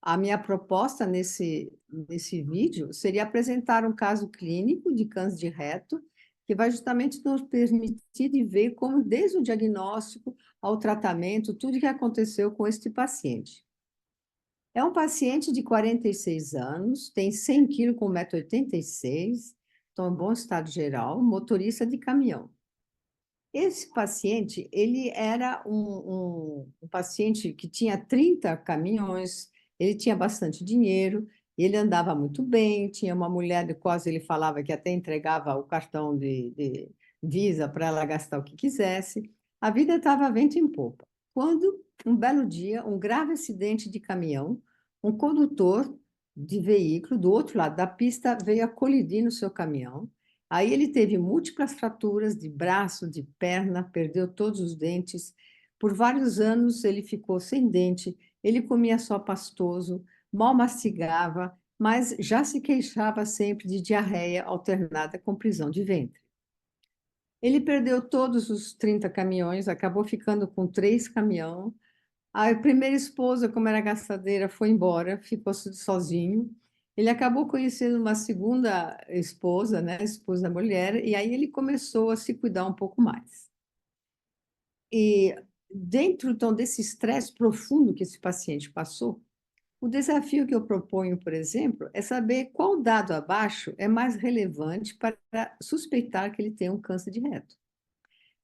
a minha proposta nesse vídeo seria apresentar um caso clínico de câncer de reto, que vai justamente nos permitir de ver como, desde o diagnóstico ao tratamento, tudo que aconteceu com este paciente. É um paciente de 46 anos, tem 100 quilos com 1,86 m, então em bom estado geral, motorista de caminhão. Esse paciente, ele era um paciente que tinha 30 caminhões, ele tinha bastante dinheiro, ele andava muito bem, tinha uma mulher de quase ele falava que até entregava o cartão de Visa para ela gastar o que quisesse. A vida estava vento em popa. Quando, um belo dia, um grave acidente de caminhão, um condutor de veículo do outro lado da pista veio a colidir no seu caminhão. Aí ele teve múltiplas fraturas de braço, de perna, perdeu todos os dentes. Por vários anos ele ficou sem dente, ele comia só pastoso, mal mastigava, mas já se queixava sempre de diarreia alternada com prisão de ventre. Ele perdeu todos os 30 caminhões, acabou ficando com 3 caminhões. A primeira esposa, como era gastadeira, foi embora, ficou sozinho. Ele acabou conhecendo uma segunda esposa, né, esposa da mulher, e aí ele começou a se cuidar um pouco mais. E dentro, então, desse estresse profundo que esse paciente passou, o desafio que eu proponho, por exemplo, é saber qual dado abaixo é mais relevante para suspeitar que ele tem um câncer de reto.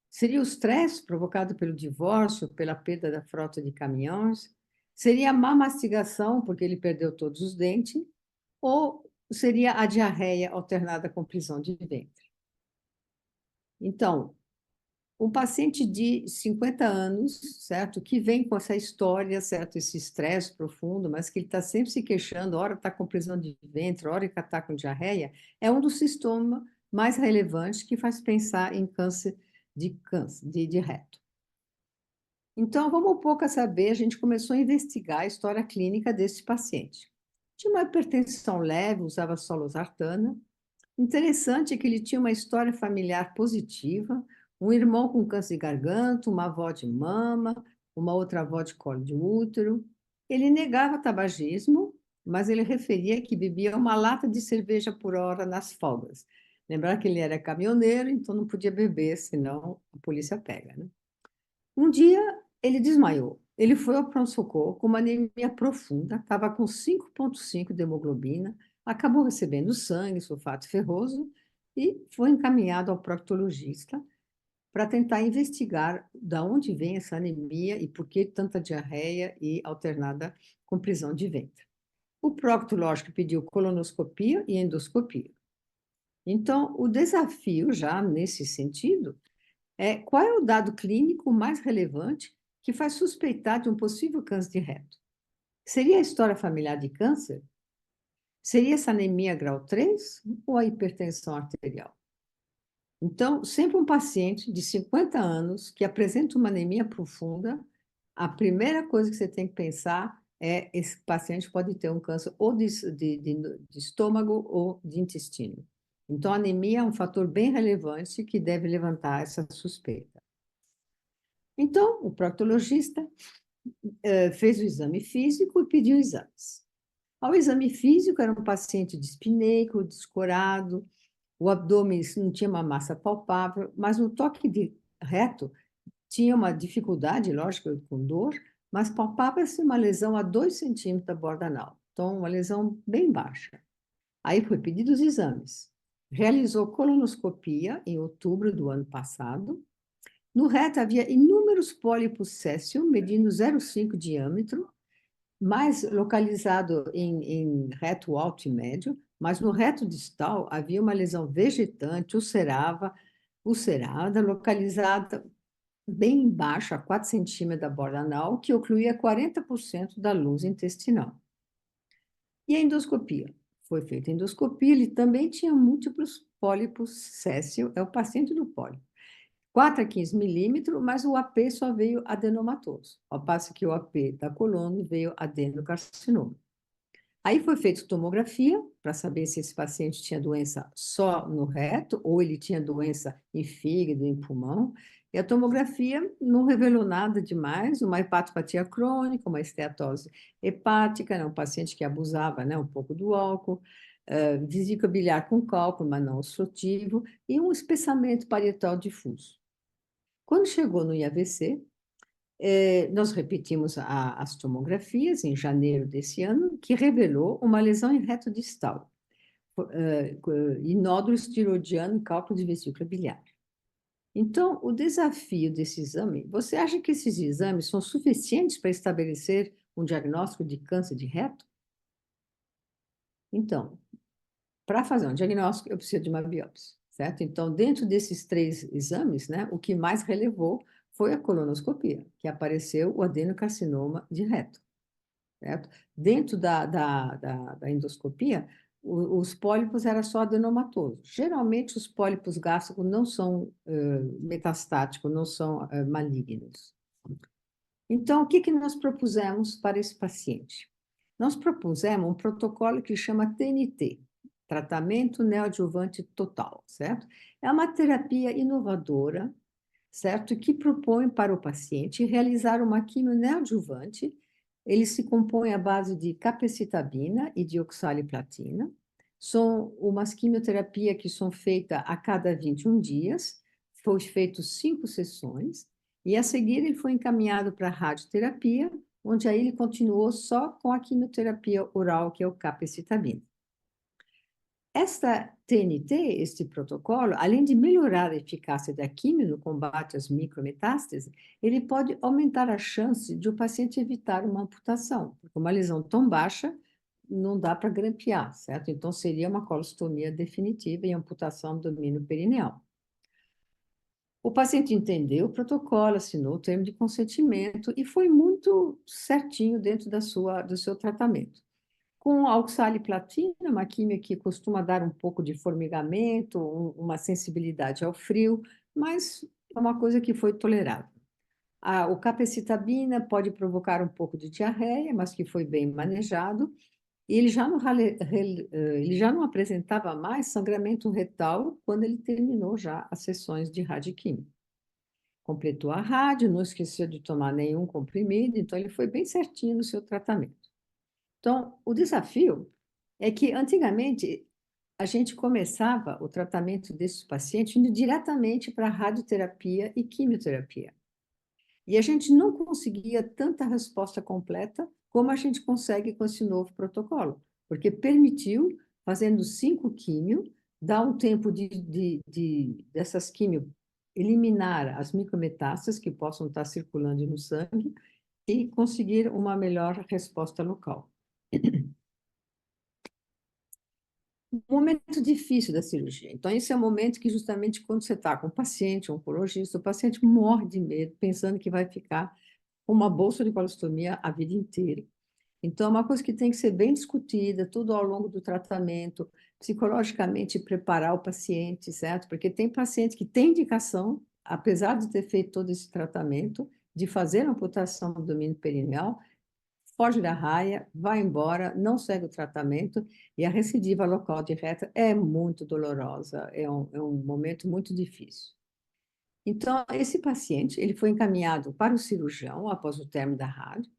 Seria o estresse provocado pelo divórcio, pela perda da frota de caminhões? Seria a má mastigação, porque ele perdeu todos os dentes? Ou seria a diarreia alternada com prisão de ventre? Então, um paciente de 50 anos, certo, que vem com essa história, certo, esse estresse profundo, mas que ele está sempre se queixando, ora está com prisão de ventre, ora está com diarreia, é um dos sintomas mais relevantes que faz pensar em câncer de reto. Então, vamos um pouco a saber, a gente começou a investigar a história clínica desse paciente. Tinha uma hipertensão leve, usava só losartana. Interessante é que ele tinha uma história familiar positiva, um irmão com câncer de garganta, uma avó de mama, uma outra avó de colo de útero. Ele negava tabagismo, mas ele referia que bebia uma lata de cerveja por hora nas folgas. Lembrar que ele era caminhoneiro, então não podia beber, senão a polícia pega, né? Um dia ele desmaiou. Ele foi ao pronto-socorro com uma anemia profunda, estava com 5,5 de hemoglobina, acabou recebendo sangue, sulfato ferroso e foi encaminhado ao proctologista para tentar investigar de onde vem essa anemia e por que tanta diarreia e alternada com prisão de ventre. O proctológico pediu colonoscopia e endoscopia. Então, o desafio já nesse sentido qual é o dado clínico mais relevante que faz suspeitar de um possível câncer de reto? Seria a história familiar de câncer? Seria essa anemia grau 3 ou a hipertensão arterial? Então, sempre um paciente de 50 anos que apresenta uma anemia profunda, a primeira coisa que você tem que pensar é esse paciente pode ter um câncer ou de estômago ou de intestino. Então, a anemia é um fator bem relevante que deve levantar essa suspeita. Então, o proctologista fez o exame físico e pediu exames. Ao exame físico, era um paciente dispineico, descorado, o abdômen não tinha uma massa palpável, mas no toque de reto tinha uma dificuldade, lógico, com dor, mas palpava-se uma lesão a 2 centímetros da borda anal. Então, uma lesão bem baixa. Aí foi pedido os exames. Realizou colonoscopia em outubro do ano passado. No reto havia inúmeros pólipos céssio, medindo 0,5 diâmetro, mais localizado em reto alto e médio, mas no reto distal havia uma lesão vegetante, ulcerada, localizada bem embaixo, a 4 centímetros da borda anal, que ocluía 40% da luz intestinal. E a endoscopia? Foi feita a endoscopia, ele também tinha múltiplos pólipos céssio, é o paciente do pólipo. 4 a 15 milímetros, mas o AP só veio adenomatoso, ao passo que o AP da coluna veio adenocarcinoma. Aí foi feita tomografia para saber se esse paciente tinha doença só no reto ou ele tinha doença em fígado, em pulmão. E a tomografia não revelou nada demais, uma hepatopatia crônica, uma esteatose hepática, né, um paciente que abusava, né, um pouco do álcool, vesícula biliar com cálculo, mas não obstrutivo, e um espessamento parietal difuso. Quando chegou no IAVC, nós repetimos as tomografias em janeiro desse ano, que revelou uma lesão em reto distal, e nódulos tiroidiano e cálculo de vesícula biliar. Então, o desafio desse exame, você acha que esses exames são suficientes para estabelecer um diagnóstico de câncer de reto? Então, para fazer um diagnóstico, eu preciso de uma biópsia, certo? Então, dentro desses 3 exames, né, o que mais relevou foi a colonoscopia, que apareceu o adenocarcinoma de reto, certo? Dentro da endoscopia, os pólipos era só adenomatoso. Geralmente, os pólipos gástricos não são metastáticos, não são malignos. Então, o que que nós propusemos para esse paciente? Nós propusemos um protocolo que chama TNT, Tratamento Neoadjuvante Total, certo? É uma terapia inovadora, certo? Que propõe para o paciente realizar uma quimio neoadjuvante. Ele se compõe à base de capecitabina e de oxaliplatina. São umas quimioterapias que são feitas a cada 21 dias. Foi feito 5 sessões. E a seguir ele foi encaminhado para a radioterapia, onde aí ele continuou só com a quimioterapia oral, que é o capecitabina. Esta TNT, este protocolo, além de melhorar a eficácia da quimio no combate às micrometástases, ele pode aumentar a chance de o paciente evitar uma amputação, porque uma lesão tão baixa não dá para grampear, certo? Então, seria uma colostomia definitiva e amputação do domínio perineal. O paciente entendeu o protocolo, assinou o termo de consentimento e foi muito certinho dentro do seu tratamento. Com a oxaliplatina, uma química que costuma dar um pouco de formigamento, uma sensibilidade ao frio, mas é uma coisa que foi tolerável. O capecitabina pode provocar um pouco de diarreia, mas que foi bem manejado. E ele já não apresentava mais sangramento retal quando ele terminou já as sessões de radioquímio. Completou a rádio, não esqueceu de tomar nenhum comprimido, então ele foi bem certinho no seu tratamento. Então, o desafio é que antigamente a gente começava o tratamento desses pacientes indo diretamente para radioterapia e quimioterapia. E a gente não conseguia tanta resposta completa como a gente consegue com esse novo protocolo, porque permitiu, fazendo 5 químio, dar um tempo dessas químio eliminar as micrometástases que possam estar circulando no sangue e conseguir uma melhor resposta local. Um momento difícil da cirurgia. Então, esse é o momento que, justamente, quando você está com o paciente, um oncologista, o paciente morre de medo, pensando que vai ficar com uma bolsa de colostomia a vida inteira. Então, é uma coisa que tem que ser bem discutida, tudo ao longo do tratamento, psicologicamente preparar o paciente, certo? Porque tem paciente que tem indicação, apesar de ter feito todo esse tratamento, de fazer amputação do domínio perineal, foge da raia, vai embora, não segue o tratamento, e a recidiva local de reta é muito dolorosa, é um momento muito difícil. Então, esse paciente, ele foi encaminhado para o cirurgião após o término da rádio.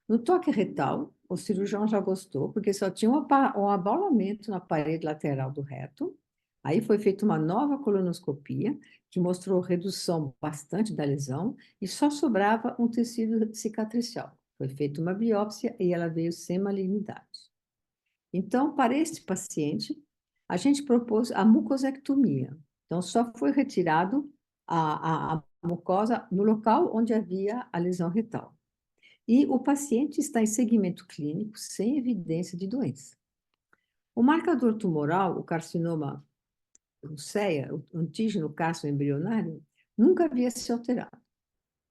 No toque retal, o cirurgião já gostou, porque só tinha um abaulamento na parede lateral do reto. Aí foi feita uma nova colonoscopia, que mostrou redução bastante da lesão, e só sobrava um tecido cicatricial. Foi feita uma biópsia e ela veio sem malignidade. Então, para este paciente, a gente propôs a mucosectomia. Então, só foi retirado a mucosa no local onde havia a lesão retal. E o paciente está em segmento clínico sem evidência de doença. O marcador tumoral, o carcinoma, o CEA, o antígeno carcinoembrionário, nunca havia se alterado.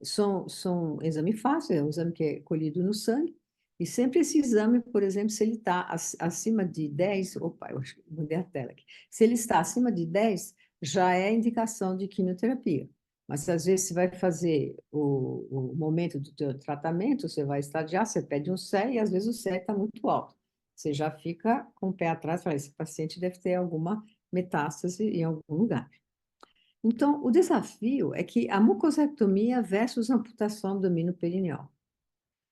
São exame fácil, é um exame que é colhido no sangue, e sempre esse exame, por exemplo, se ele está acima de 10, opa, eu acho que mudei a tela aqui. Se ele está acima de 10, já é indicação de quimioterapia. Mas às vezes você vai fazer o momento do teu tratamento, você vai estadiar, você pede um CE e às vezes o CE está muito alto. Você já fica com o pé atrás, fala, esse paciente deve ter alguma metástase em algum lugar. Então, o desafio é que a mucosectomia versus amputação abdominoperineal.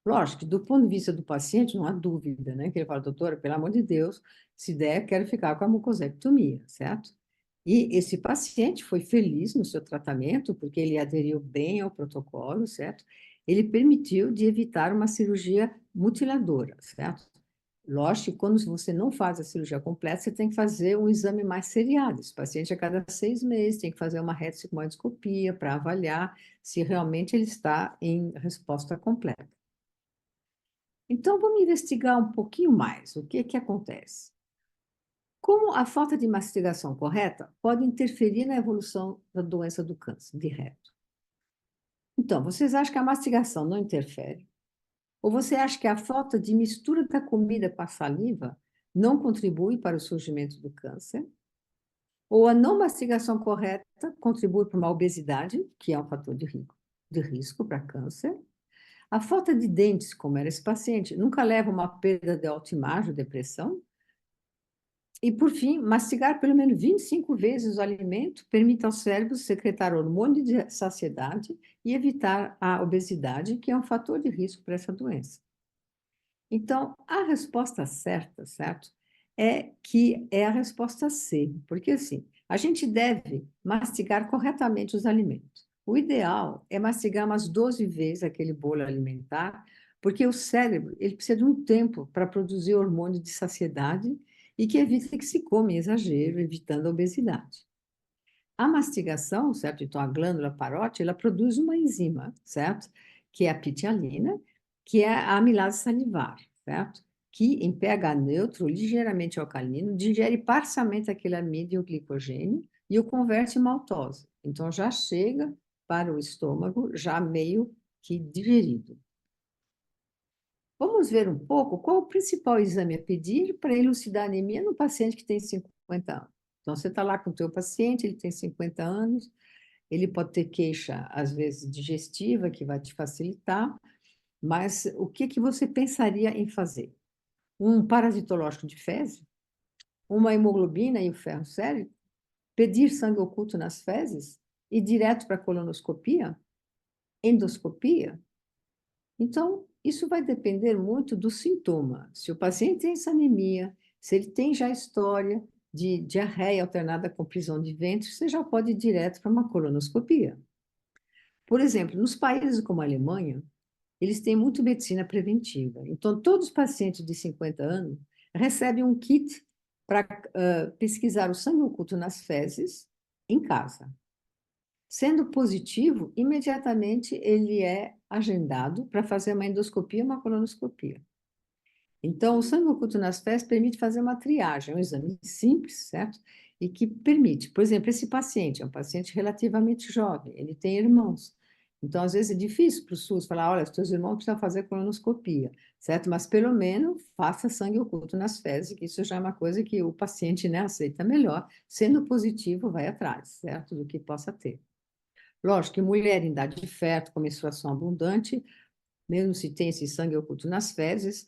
Lógico que, do ponto de vista do paciente, não há dúvida, né? Que ele fala, doutora, pelo amor de Deus, se der, quero ficar com a mucosectomia, certo? E esse paciente foi feliz no seu tratamento, porque ele aderiu bem ao protocolo, certo? Ele permitiu de evitar uma cirurgia mutiladora, certo? Lógico que quando você não faz a cirurgia completa, você tem que fazer um exame mais seriado. Esse paciente, a cada 6 meses, tem que fazer uma retossigmoidoscopia para avaliar se realmente ele está em resposta completa. Então, vamos investigar um pouquinho mais o que acontece. Como a falta de mastigação correta pode interferir na evolução da doença do câncer de reto? Então, vocês acham que a mastigação não interfere? Ou você acha que a falta de mistura da comida com a saliva não contribui para o surgimento do câncer? Ou a não mastigação correta contribui para uma obesidade, que é um fator de risco para câncer? A falta de dentes, como era esse paciente, nunca leva a uma perda de autoimagem ou depressão? E, por fim, mastigar pelo menos 25 vezes o alimento permite ao cérebro secretar hormônio de saciedade e evitar a obesidade, que é um fator de risco para essa doença. Então, a resposta certa, certo? É que é a resposta C, porque assim, a gente deve mastigar corretamente os alimentos. O ideal é mastigar umas 12 vezes aquele bolo alimentar, porque o cérebro, ele precisa de um tempo para produzir hormônio de saciedade e que evita que se coma em exagero, evitando a obesidade. A mastigação, certo? Então, a glândula parótida, ela produz uma enzima, certo? Que é a pitialina, que é a amilase salivar, certo? Que em pH neutro, ligeiramente alcalino, digere parcialmente aquele amido e o glicogênio e o converte em maltose. Então, já chega para o estômago, já meio que digerido. Vamos ver um pouco qual o principal exame a pedir para elucidar a anemia no paciente que tem 50 anos. Então, você está lá com o teu paciente, ele tem 50 anos, ele pode ter queixa, às vezes, digestiva, que vai te facilitar, mas o que você pensaria em fazer? Um parasitológico de fezes? Uma hemoglobina e o ferro sérico? Pedir sangue oculto nas fezes? Ir direto para a colonoscopia? Endoscopia? Então, isso vai depender muito do sintoma. Se o paciente tem essa anemia, se ele tem já história de diarreia alternada com prisão de ventre, você já pode ir direto para uma colonoscopia. Por exemplo, nos países como a Alemanha, eles têm muito medicina preventiva. Então, todos os pacientes de 50 anos recebem um kit para pesquisar o sangue oculto nas fezes em casa. Sendo positivo, imediatamente ele é agendado para fazer uma endoscopia e uma colonoscopia. Então, o sangue oculto nas fezes permite fazer uma triagem, um exame simples, certo? E que permite, por exemplo, esse paciente é um paciente relativamente jovem, ele tem irmãos. Então, às vezes é difícil para o SUS falar, olha, os teus irmãos precisam fazer colonoscopia, certo? Mas pelo menos faça sangue oculto nas fezes, que isso já é uma coisa que o paciente, né, aceita melhor. Sendo positivo, vai atrás, certo? Do que possa ter. Lógico que mulher em idade fértil, com menstruação abundante, mesmo se tem esse sangue oculto nas fezes,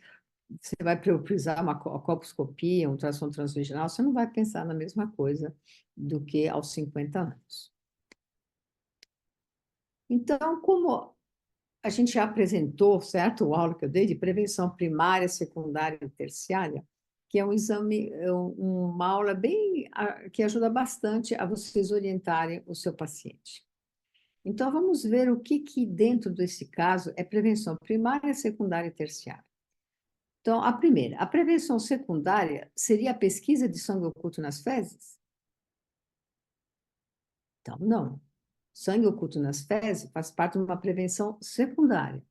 você vai priorizar uma colposcopia, um ultrassom transvaginal, você não vai pensar na mesma coisa do que aos 50 anos. Então, como a gente já apresentou, certo, o aula que eu dei de prevenção primária, secundária e terciária, que é um exame, uma aula bem, que ajuda bastante a vocês orientarem o seu paciente. Então, vamos ver o que dentro desse caso é prevenção primária, secundária e terciária. Então, a primeira, a prevenção secundária seria a pesquisa de sangue oculto nas fezes? Então, não. Sangue oculto nas fezes faz parte de uma prevenção secundária.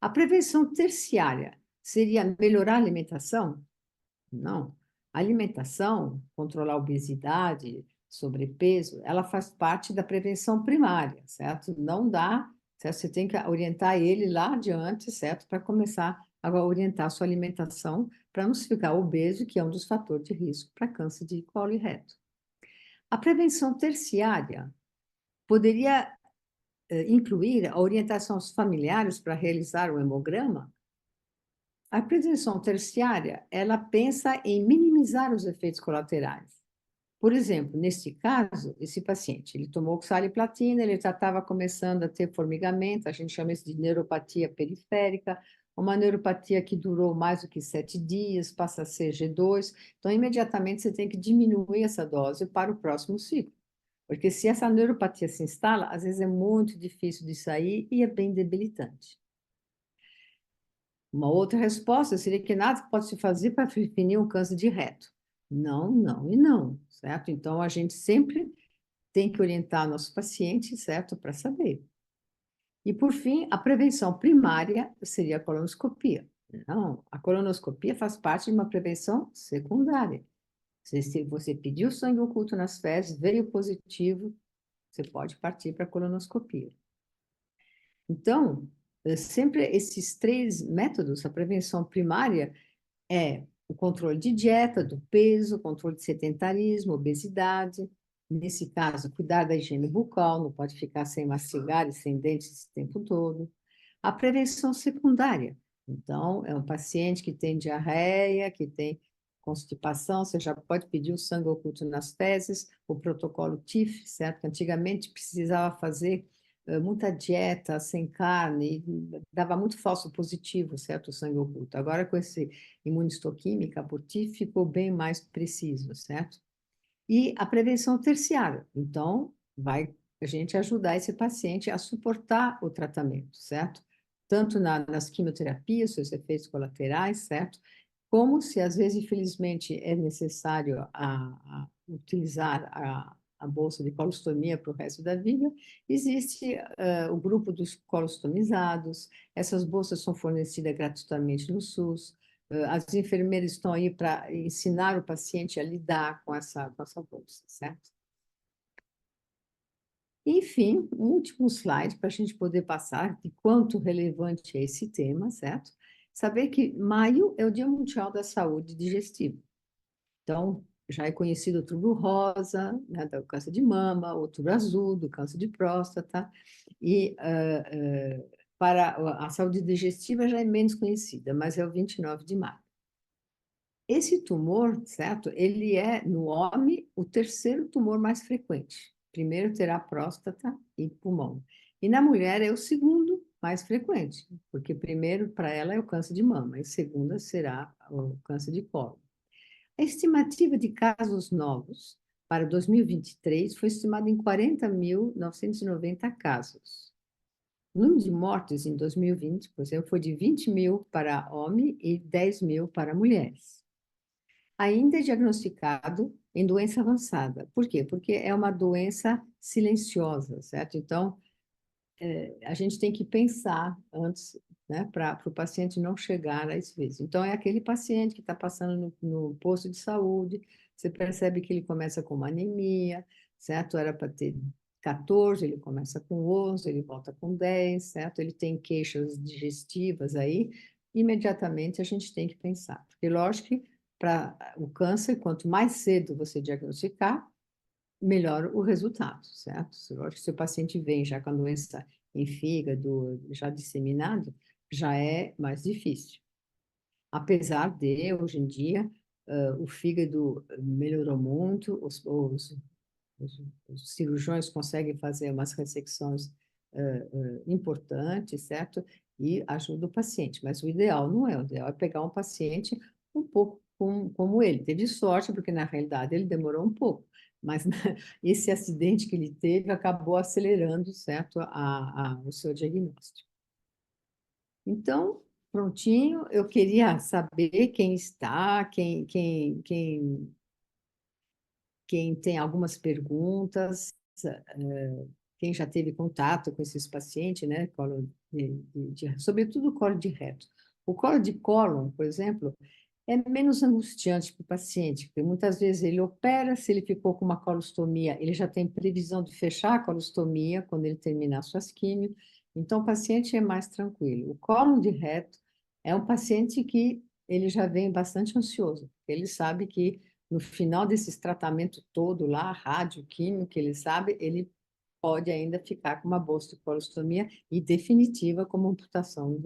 A prevenção terciária seria melhorar a alimentação? Não. A alimentação, controlar a obesidade, sobrepeso, ela faz parte da prevenção primária, certo? Não dá, certo? Você tem que orientar ele lá adiante, certo? Para começar a orientar a sua alimentação para não se ficar obeso, que é um dos fatores de risco para câncer de colo e reto. A prevenção terciária poderia incluir a orientação aos familiares para realizar o hemograma? A prevenção terciária, ela pensa em minimizar os efeitos colaterais. Por exemplo, nesse caso, esse paciente, ele tomou oxaliplatina, ele já estava começando a ter formigamento, a gente chama isso de neuropatia periférica, uma neuropatia que durou mais do que 7 dias, passa a ser G2, então imediatamente você tem que diminuir essa dose para o próximo ciclo. Porque se essa neuropatia se instala, às vezes é muito difícil de sair e é bem debilitante. Uma outra resposta seria que nada pode se fazer para prevenir um câncer de reto. Não, não e não, certo? Então, a gente sempre tem que orientar nosso paciente, certo? Para saber. E, por fim, a prevenção primária seria a colonoscopia. Não, a colonoscopia faz parte de uma prevenção secundária. Se você pediu sangue oculto nas fezes, veio positivo, você pode partir para a colonoscopia. Então, sempre esses 3 métodos, a prevenção primária é o controle de dieta, do peso, controle de sedentarismo, obesidade. Nesse caso, cuidar da higiene bucal, não pode ficar sem mastigar e sem dentes o tempo todo. A prevenção secundária. Então, é um paciente que tem diarreia, que tem constipação, você já pode pedir o sangue oculto nas fezes, o protocolo TIF, certo? Que antigamente precisava fazer muita dieta sem carne, dava muito falso positivo, certo? O sangue oculto. Agora, com esse imunistoquímica, por TIF, ficou bem mais preciso, certo? E a prevenção terciária. Então, vai a gente ajudar esse paciente a suportar o tratamento, certo? Tanto nas quimioterapias, seus efeitos colaterais, certo? Como se às vezes, infelizmente, é necessário utilizar a bolsa de colostomia para o resto da vida, existe o grupo dos colostomizados, essas bolsas são fornecidas gratuitamente no SUS, as enfermeiras estão aí para ensinar o paciente a lidar com essa bolsa, certo? Enfim, um último slide para a gente poder passar de quanto relevante é esse tema, certo? Saber que maio é o Dia Mundial da Saúde Digestiva. Então, já é conhecido o Outubro Rosa, né, do câncer de mama, o Outubro Azul, do câncer de próstata, e para a saúde digestiva já é menos conhecida, mas é o 29 de maio. Esse tumor, certo? Ele é, no homem, o terceiro tumor mais frequente. Primeiro terá próstata e pulmão. E na mulher é o segundo mais frequente, porque primeiro para ela é o câncer de mama, e segunda será o câncer de colo. A estimativa de casos novos para 2023 foi estimada em 40.990 casos. O número de mortes em 2020, por exemplo, foi de 20 mil para homens e 10 mil para mulheres. Ainda é diagnosticado em doença avançada. Por quê? Porque é uma doença silenciosa, certo? Então, a gente tem que pensar antes, né, para o paciente não chegar a esse vício. Então, é aquele paciente que está passando no posto de saúde, você percebe que ele começa com uma anemia, certo? Era para ter 14, ele começa com 11, ele volta com 10, certo? Ele tem queixas digestivas aí, imediatamente a gente tem que pensar. Porque, lógico que para o câncer, quanto mais cedo você diagnosticar, melhor o resultado, certo? Lógico que se o paciente vem já com a doença em fígado, já disseminado, já é mais difícil. Apesar de, hoje em dia, o fígado melhorou muito, os cirurgiões conseguem fazer umas ressecções importantes, certo? E ajuda o paciente. Mas o ideal não é, o ideal é pegar um paciente um pouco como ele. Teve sorte, porque na realidade ele demorou um pouco. Mas esse acidente que ele teve acabou acelerando, certo, o seu diagnóstico. Então, prontinho, eu queria saber quem está, quem tem algumas perguntas, quem já teve contato com esses pacientes, né, sobretudo o colo de reto. O colo de cólon, por exemplo, é menos angustiante para o paciente, porque muitas vezes ele opera, se ele ficou com uma colostomia, ele já tem previsão de fechar a colostomia quando ele terminar suas químios, então o paciente é mais tranquilo. O colo de reto é um paciente que ele já vem bastante ansioso, ele sabe que no final desses tratamentos todo lá, radioquímico, ele sabe, ele pode ainda ficar com uma colostomia e definitiva como amputação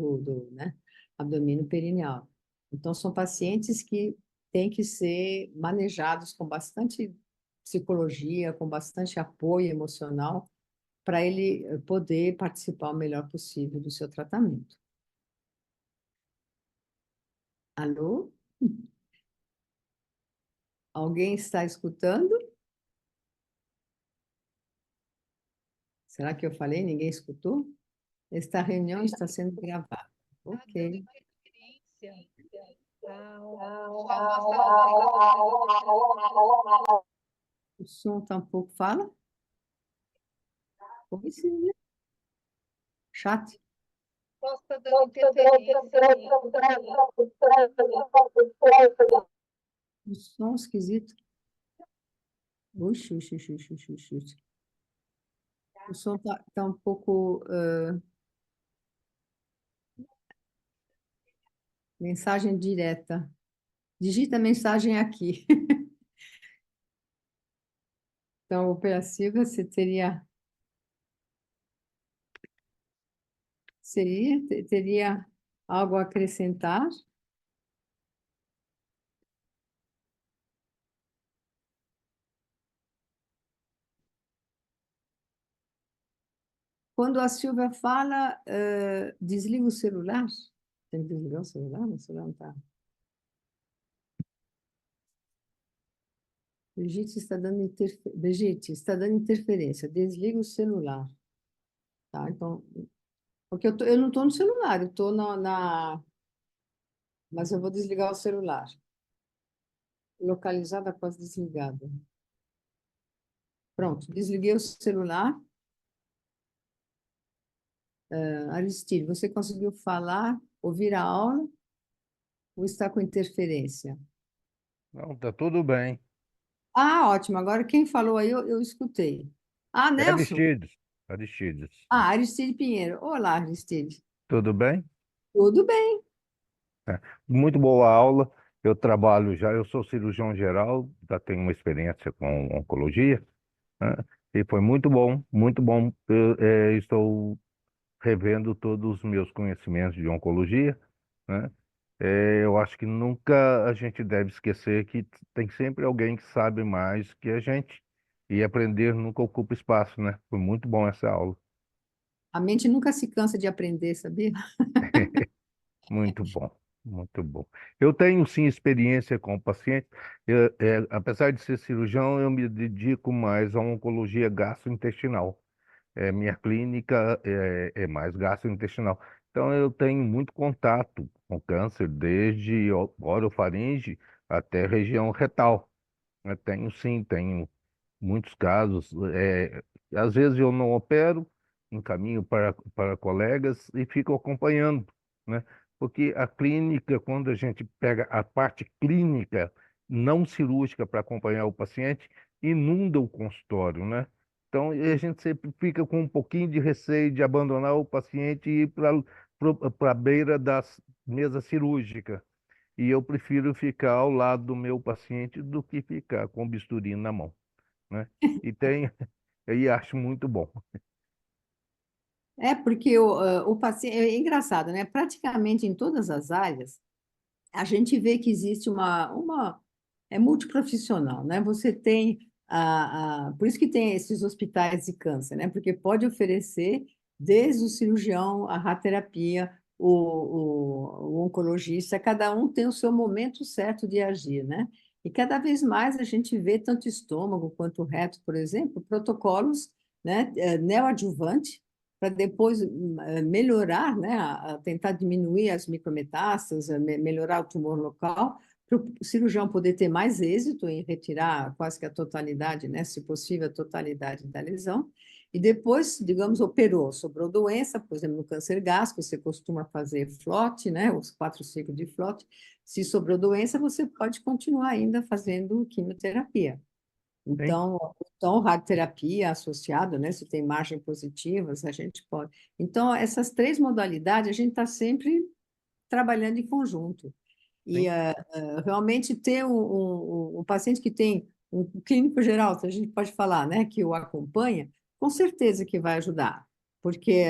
né, abdomínio perineal. Então, são pacientes que têm que ser manejados com bastante psicologia, com bastante apoio emocional, para ele poder participar o melhor possível do seu tratamento. Alô? Alguém está escutando? Será que eu falei? Ninguém escutou? Esta reunião está sendo gravada. Está dando Ok. interferência. Sua voz está O som está um pouco. Fala? Oi, Silvia. Chat. dando interferência. O som esquisito. Uxi, uxi, uxi, uxi, uxi, uxi, uxi. O som está um pouco. Mensagem direta. Digita a mensagem aqui. Então, operativa, você teria algo a acrescentar? Quando a Silvia fala, desliga o celular. Tem que desligar o celular? O celular não está. Brigitte, está dando interferência. Desliga o celular. Tá? Então, porque eu não estou no celular, eu estou mas eu vou desligar o celular. Localizada após desligada. Pronto, desliguei o celular. Aristide, você conseguiu falar, ouvir a aula ou está com interferência? Não, tá tudo bem. Ah, ótimo. Agora quem falou aí eu escutei. Ah, É Nelson. Aristides. Aristides. Ah, Aristide Pinheiro. Olá, Aristide. Tudo bem? Tudo bem. É. Muito boa aula. Eu trabalho já, eu sou cirurgião geral, já tenho uma experiência com oncologia, né? E foi muito bom, muito bom. Eu, estou revendo todos os meus conhecimentos de oncologia, né? Eu acho que nunca a gente deve esquecer que tem sempre alguém que sabe mais que a gente, e aprender nunca ocupa espaço, né? Foi muito bom essa aula. A mente nunca se cansa de aprender, sabia? Muito bom, muito bom. Eu tenho sim experiência com o paciente. Apesar de ser cirurgião, eu me dedico mais à oncologia gastrointestinal. Minha clínica é mais gastrointestinal. Então eu tenho muito contato com câncer, desde orofaringe até região retal. Eu tenho sim, tenho muitos casos. Às vezes eu não opero, encaminho para colegas e fico acompanhando, né? Porque a clínica, quando a gente pega a parte clínica não cirúrgica para acompanhar o paciente, inunda o consultório, né? Então a gente sempre fica com um pouquinho de receio de abandonar o paciente e ir para a beira da mesa cirúrgica. E eu prefiro ficar ao lado do meu paciente do que ficar com o bisturi na mão, né? E tem, e acho muito bom. É porque o paciente é engraçado, né? Praticamente em todas as áreas, a gente vê que existe é multiprofissional, né? Você tem por isso que tem esses hospitais de câncer, né? Porque pode oferecer desde o cirurgião, a radioterapia, o oncologista, cada um tem o seu momento certo de agir, né? E cada vez mais a gente vê tanto estômago quanto reto, por exemplo, protocolos, né, neoadjuvante para depois melhorar, né, tentar diminuir as micrometástases, melhorar o tumor local, para o cirurgião poder ter mais êxito em retirar quase que a totalidade, né, se possível, a totalidade da lesão. E depois, digamos, operou, sobrou doença, por exemplo, no câncer gástrico, você costuma fazer FLOT, né, os 4 ciclos de FLOT. Se sobrou doença, você pode continuar ainda fazendo quimioterapia. Sim, Então, radioterapia associada, né? Se tem margem positivas, a gente pode. Então, essas três modalidades, a gente está sempre trabalhando em conjunto. E sim, realmente ter um paciente que tem um clínico geral, a gente pode falar, né? Que o acompanha, com certeza que vai ajudar. Porque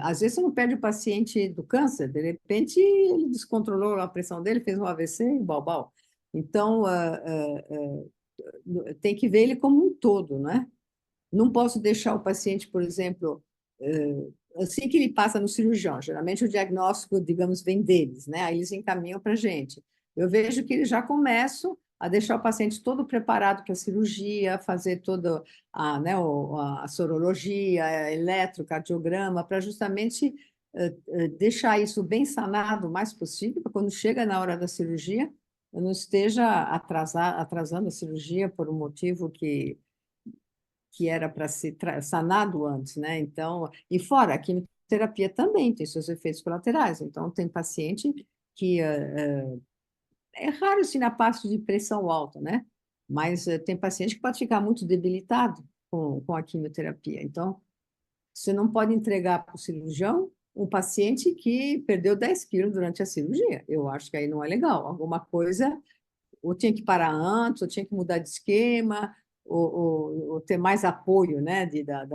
às vezes você não perde o paciente do câncer, de repente ele descontrolou a pressão dele, fez um AVC e balbal. Então, tem que ver ele como um todo, né? Não posso deixar o paciente, por exemplo, assim que ele passa no cirurgião, geralmente o diagnóstico, digamos, vem deles, né? Aí eles encaminham para a gente. Eu vejo que eles já começam a deixar o paciente todo preparado para a cirurgia, fazer toda a, né, a sorologia, a eletrocardiograma, para justamente deixar isso bem sanado o mais possível, para quando chega na hora da cirurgia, eu não esteja atrasando a cirurgia por um motivo que era para ser sanado antes, né? Então, e fora, a quimioterapia também tem seus efeitos colaterais. Então, tem paciente que é raro assim na parte de pressão alta, né? Mas tem paciente que pode ficar muito debilitado com a quimioterapia. Então, você não pode entregar para o cirurgião um paciente que perdeu 10 quilos durante a cirurgia. Eu acho que aí não é legal. Alguma coisa ou tinha que parar antes, ou tinha que mudar de esquema, ou ter mais apoio, né,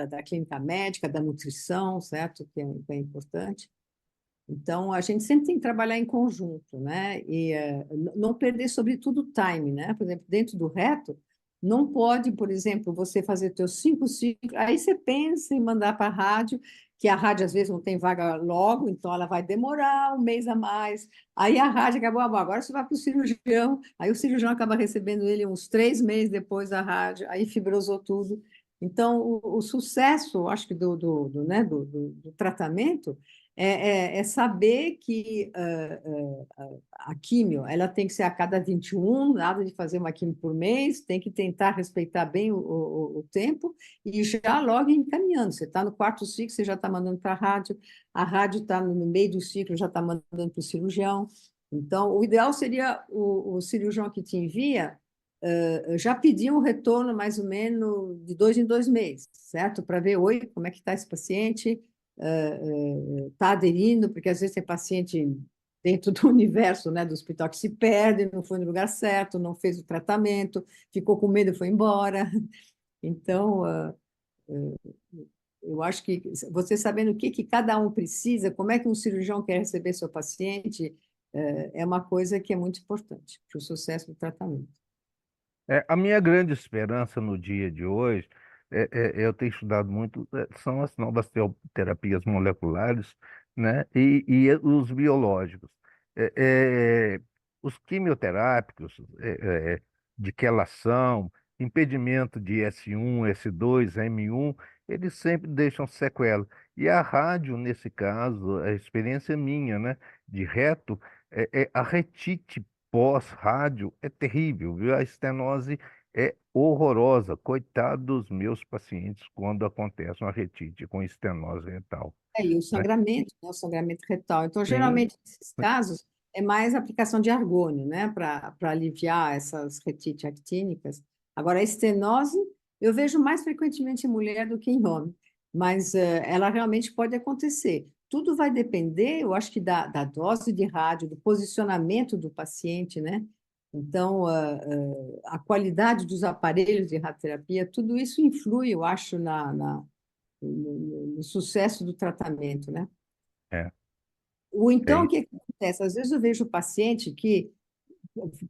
da clínica médica, da nutrição, certo? Que é importante. Então, a gente sempre tem que trabalhar em conjunto, né? E não perder, sobretudo, o time, né? Por exemplo, dentro do reto, não pode, por exemplo, você fazer teus 5 ciclos, aí você pensa em mandar para a rádio, que a rádio às vezes não tem vaga logo, então ela vai demorar um mês a mais. Aí a rádio acabou, "Ah, bom, agora você vai para o cirurgião", aí o cirurgião acaba recebendo ele uns 3 meses depois da rádio, aí fibrosou tudo. Então, o sucesso, acho que né, do tratamento é saber que a químio ela tem que ser a cada 21, nada de fazer uma químio por mês, tem que tentar respeitar bem o tempo e já logo encaminhando. Você está no quarto ciclo, você já está mandando para a rádio está no meio do ciclo, já está mandando para o cirurgião. Então, o ideal seria o cirurgião que te envia já pedir um retorno mais ou menos de 2 em 2 meses, certo? Para ver, oi, como é que está esse paciente? Está aderindo, porque às vezes tem paciente dentro do universo, né, do hospital que se perde, não foi no lugar certo, não fez o tratamento, ficou com medo e foi embora. Então, eu acho que você sabendo o que cada um precisa, como é que um cirurgião quer receber seu paciente, é uma coisa que é muito importante para o sucesso do tratamento. A minha grande esperança no dia de hoje, eu tenho estudado muito, são as novas terapias moleculares, né, e os biológicos. É, é, os quimioterápicos, de quelação, impedimento de S1, S2, M1, eles sempre deixam sequela. E a rádio, nesse caso, a experiência minha, né, de reto, a retite pós-rádio é terrível, viu? A estenose é horrorosa. Coitado dos meus pacientes quando acontece uma retite com estenose retal, E o né? sangramento, né, o sangramento retal. Então, Sim, geralmente, nesses casos, é mais aplicação de argônio, né, para aliviar essas retites actínicas. Agora, a estenose, eu vejo mais frequentemente em mulher do que em homem, mas ela realmente pode acontecer. Tudo vai depender, eu acho que da dose de rádio, do posicionamento do paciente, né? Então, a qualidade dos aparelhos de radioterapia, tudo isso influi, eu acho, no sucesso do tratamento, né? é, Ou então, o é, que acontece? Às vezes eu vejo o paciente que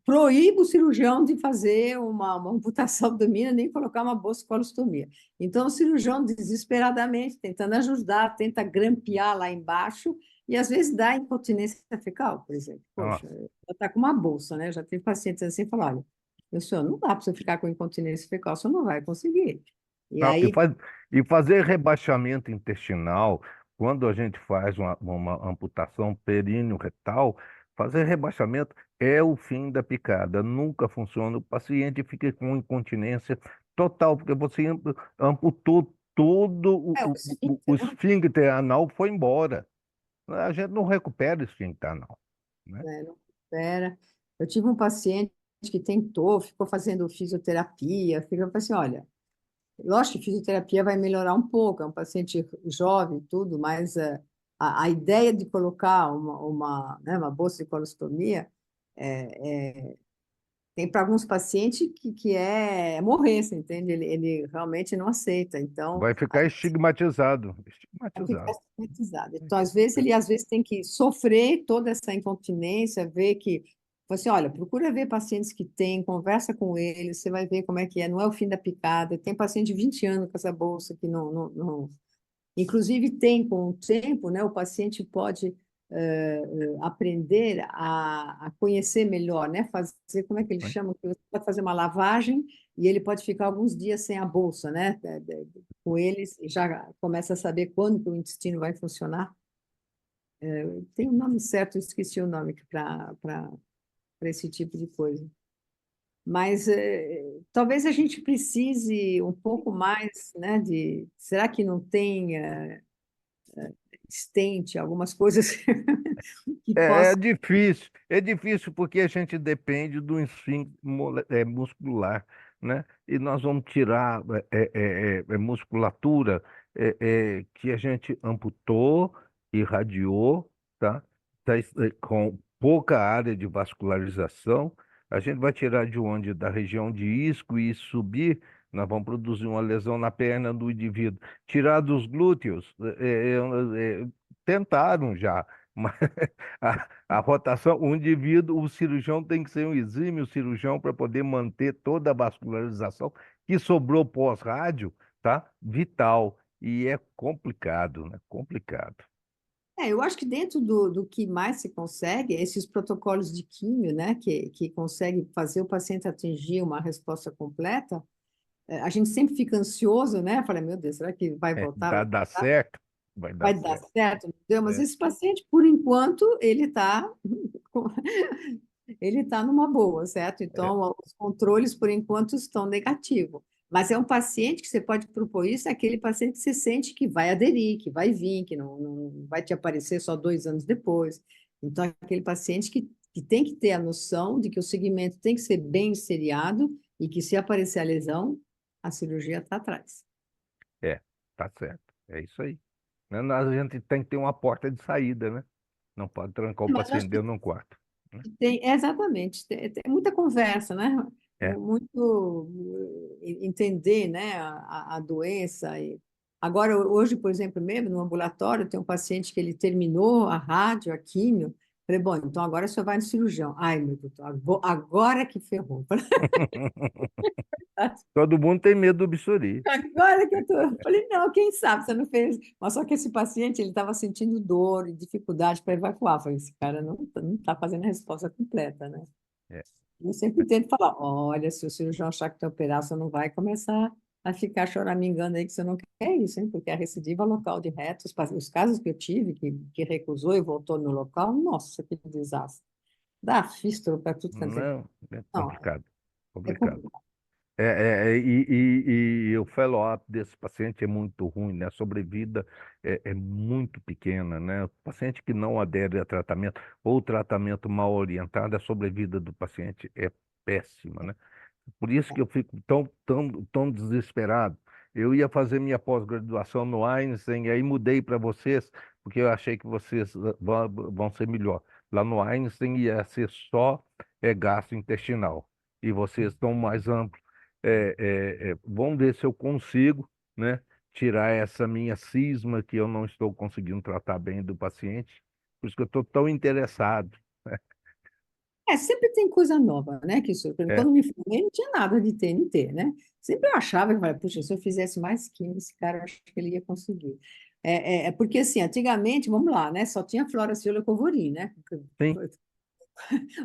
proíbe o cirurgião de fazer uma amputação abdominal, nem colocar uma colostomia. Então, o cirurgião, desesperadamente, tentando ajudar, tenta grampear lá embaixo, e às vezes dá incontinência fecal, por exemplo. Poxa, nossa. ela está com uma bolsa, né? Já tem pacientes assim que falam, olha, meu senhor, não dá para você ficar com incontinência fecal, você não vai conseguir. E Não, aí, e fazer rebaixamento intestinal, quando a gente faz uma amputação períneo-retal, fazer rebaixamento é o fim da picada. Nunca funciona. O paciente fica com incontinência total, porque você amputou todo o o esfíncter, né? esfíncter anal, foi embora. A gente não recupera o esfíncter anal, né? Não espera. Eu tive um paciente que tentou, ficou fazendo fisioterapia, falei assim, olha, lógico que fisioterapia vai melhorar um pouco, é um paciente jovem, tudo, mas a ideia de colocar né, uma bolsa de colostomia tem para alguns pacientes que é morrer, você entende? Ele realmente não aceita, então Vai ficar estigmatizado, vai ficar estigmatizado. estigmatizado. Então, às vezes, ele às vezes tem que sofrer toda essa incontinência, ver que Falei assim, olha, procura ver pacientes que têm, conversa com eles, você vai ver como é que é, não é o fim da picada. Tem paciente de 20 anos com essa bolsa que não. Inclusive, tem com o tempo, né, o paciente pode aprender a conhecer melhor, né, fazer, como é que ele Né? chama? Que você pode fazer uma lavagem e ele pode ficar alguns dias sem a bolsa, né, com eles, e já começa a saber quando que o intestino vai funcionar. Tem um nome certo, eu esqueci o nome para esse tipo de coisa. Mas talvez a gente precise um pouco mais, né, de... Será que não tem stent, algumas coisas que possam... É difícil porque a gente depende do esfíncter muscular, né? E nós vamos tirar musculatura que a gente amputou, irradiou, tá? Com pouca área de vascularização. A gente vai tirar de onde? Da região de isco e subir, nós vamos produzir uma lesão na perna do indivíduo. Tirar dos glúteos, tentaram já, mas a rotação, o indivíduo, o cirurgião tem que ser um exímio cirurgião para poder manter toda a vascularização que sobrou pós-rádio, tá? Vital. E é complicado, né? Complicado. Eu acho que dentro do que mais se consegue, esses protocolos de químio, né, que conseguem fazer o paciente atingir uma resposta completa, a gente sempre fica ansioso, né? Fala, meu Deus, será que vai voltar? Dá certo? Vai dar Vai dar certo. certo? Não deu? Mas É, esse paciente, por enquanto, ele tá numa boa, certo? é. Então, os controles, por enquanto, estão negativos. Mas é um paciente que você pode propor isso, é aquele paciente que você sente que vai aderir, que vai vir, que não vai te aparecer só 2 anos depois. Então, é aquele paciente que tem que ter a noção de que o segmento tem que ser bem seriado e que, se aparecer a lesão, a cirurgia está atrás. É, tá certo. É isso aí. Né? A gente tem que ter uma porta de saída, né? Não pode trancar o Mas paciente acho que dentro de um quarto. Né? exatamente, tem muita conversa, né? É. Muito entender, né, a doença. Agora, hoje, por exemplo, mesmo no ambulatório, tem um paciente que ele terminou a rádio, a químio. Falei, bom, então agora o senhor vai no cirurgião. Ai, meu doutor, agora que ferrou. Todo mundo tem medo do bisturi. Agora que eu tô. Falei, não, quem sabe você não fez. Mas só que esse paciente, ele estava sentindo dor e dificuldade para evacuar. Falei, esse cara não está fazendo a resposta completa, né? É. Eu sempre tento falar, olha, se o cirurgião achar que tem operar, você não vai começar a ficar choramingando aí que você não quer isso, hein? Porque a recidiva local de reto, os casos que eu tive, que recusou e voltou no local, nossa, que desastre. Dá fístula para tudo quanto é. Não, é Não, complicado. é Complicado. complicado. E o follow-up desse paciente é muito ruim, né? A sobrevida é muito pequena, né? O paciente que não adere a tratamento ou tratamento mal orientado, a sobrevida do paciente é péssima, né? Por isso que eu fico tão desesperado. Eu ia fazer minha pós-graduação no Einstein, e aí mudei para vocês, porque eu achei que vocês vão ser melhor. Lá no Einstein ia ser só gastrointestinal, e vocês estão mais amplos. Vamos ver se eu consigo, né, tirar essa minha cisma que eu não estou conseguindo tratar bem do paciente. Por isso que eu estou tão interessado. Sempre tem coisa nova, né? Que surpreende. É, Quando me formei, não tinha nada de TNT, né? Sempre eu achava que, puxa, se eu fizesse mais química, esse cara, eu acho que ele ia conseguir. Porque, assim, antigamente, vamos lá, né? Só tinha fluoroacilo covurim, né? sim.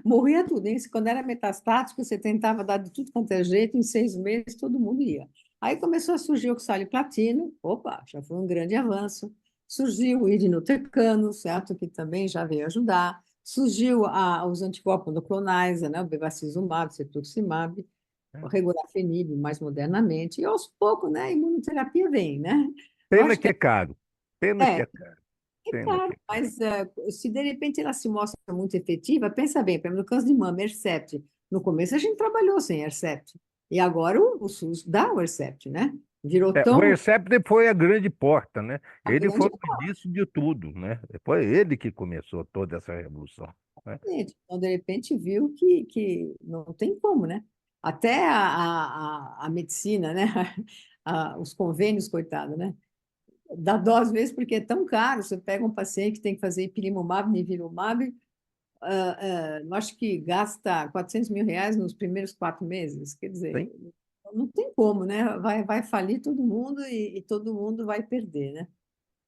Morria tudo, hein? Quando era metastático, você tentava dar de tudo quanto é jeito, em 6 meses todo mundo ia. Aí começou a surgir o oxaliplatino, opa, já foi um grande avanço. Surgiu o irinotecano, certo? Que também já veio ajudar. Surgiu os anticorpos monoclonais, né? O bevacizumab, cetuximab, o regorafenib, mais modernamente. E aos poucos, né? A imunoterapia vem, né? Eu Pena acho que que é caro. Pena que é, é caro. é Pena que caro, é caro. mas se de repente ela se mostra muito efetiva, pensa bem, por exemplo, no câncer de mama, Hercept. No começo a gente trabalhou sem Hercept. E agora o SUS dá o Hercept, né? Virou O tão Herceptin foi a grande porta, né? Ele foi grande o início de tudo, né? Foi ele que começou toda essa revolução, né? gente. Então, de repente, viu que não tem como, né? Até a medicina, né? Os convênios, coitado, né? Dá dó às vezes porque é tão caro. Você pega um paciente que tem que fazer ipilimumab, nivolumab, eu acho que gasta R$ 400.000 nos primeiros 4 meses. Quer Sim. dizer, não tem como, né? Vai falir todo mundo e todo mundo vai perder, né?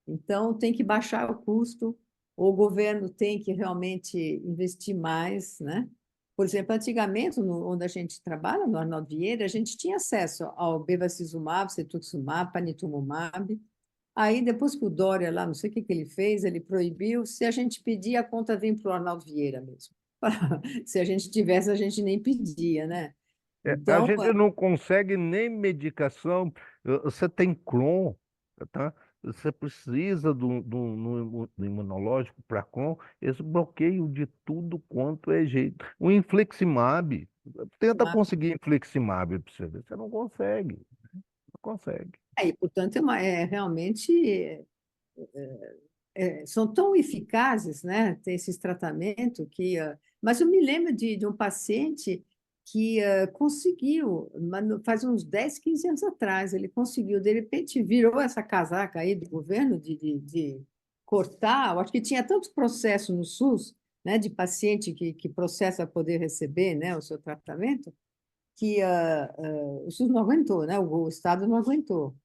Então, tem que baixar o custo, o governo tem que realmente investir mais, né? Por exemplo, antigamente, onde a gente trabalha, no Arnaldo Vieira, a gente tinha acesso ao bevacizumab, cetuximab, panitumumab. Aí, depois que o Dória lá, não sei o que ele fez, ele proibiu, se a gente pedia, a conta vem para o Arnaldo Vieira mesmo. Se a gente tivesse, a gente nem pedia, né? A Então, gente não consegue nem medicação. Você tem Crohn, tá? Você precisa do imunológico para Crohn. Esse bloqueio de tudo quanto é jeito. O infliximab, tenta conseguir infliximab para você ver. Você não consegue, não consegue. portanto, realmente são tão eficazes, né, ter esses tratamentos que. Mas eu me lembro de um paciente que conseguiu, faz uns 10, 15 anos atrás, ele conseguiu, de repente, virou essa casaca aí do governo de cortar. Eu acho que tinha tantos processos no SUS, né, de paciente que processa para poder receber, né, o seu tratamento, que o SUS não aguentou, né, o Estado não aguentou.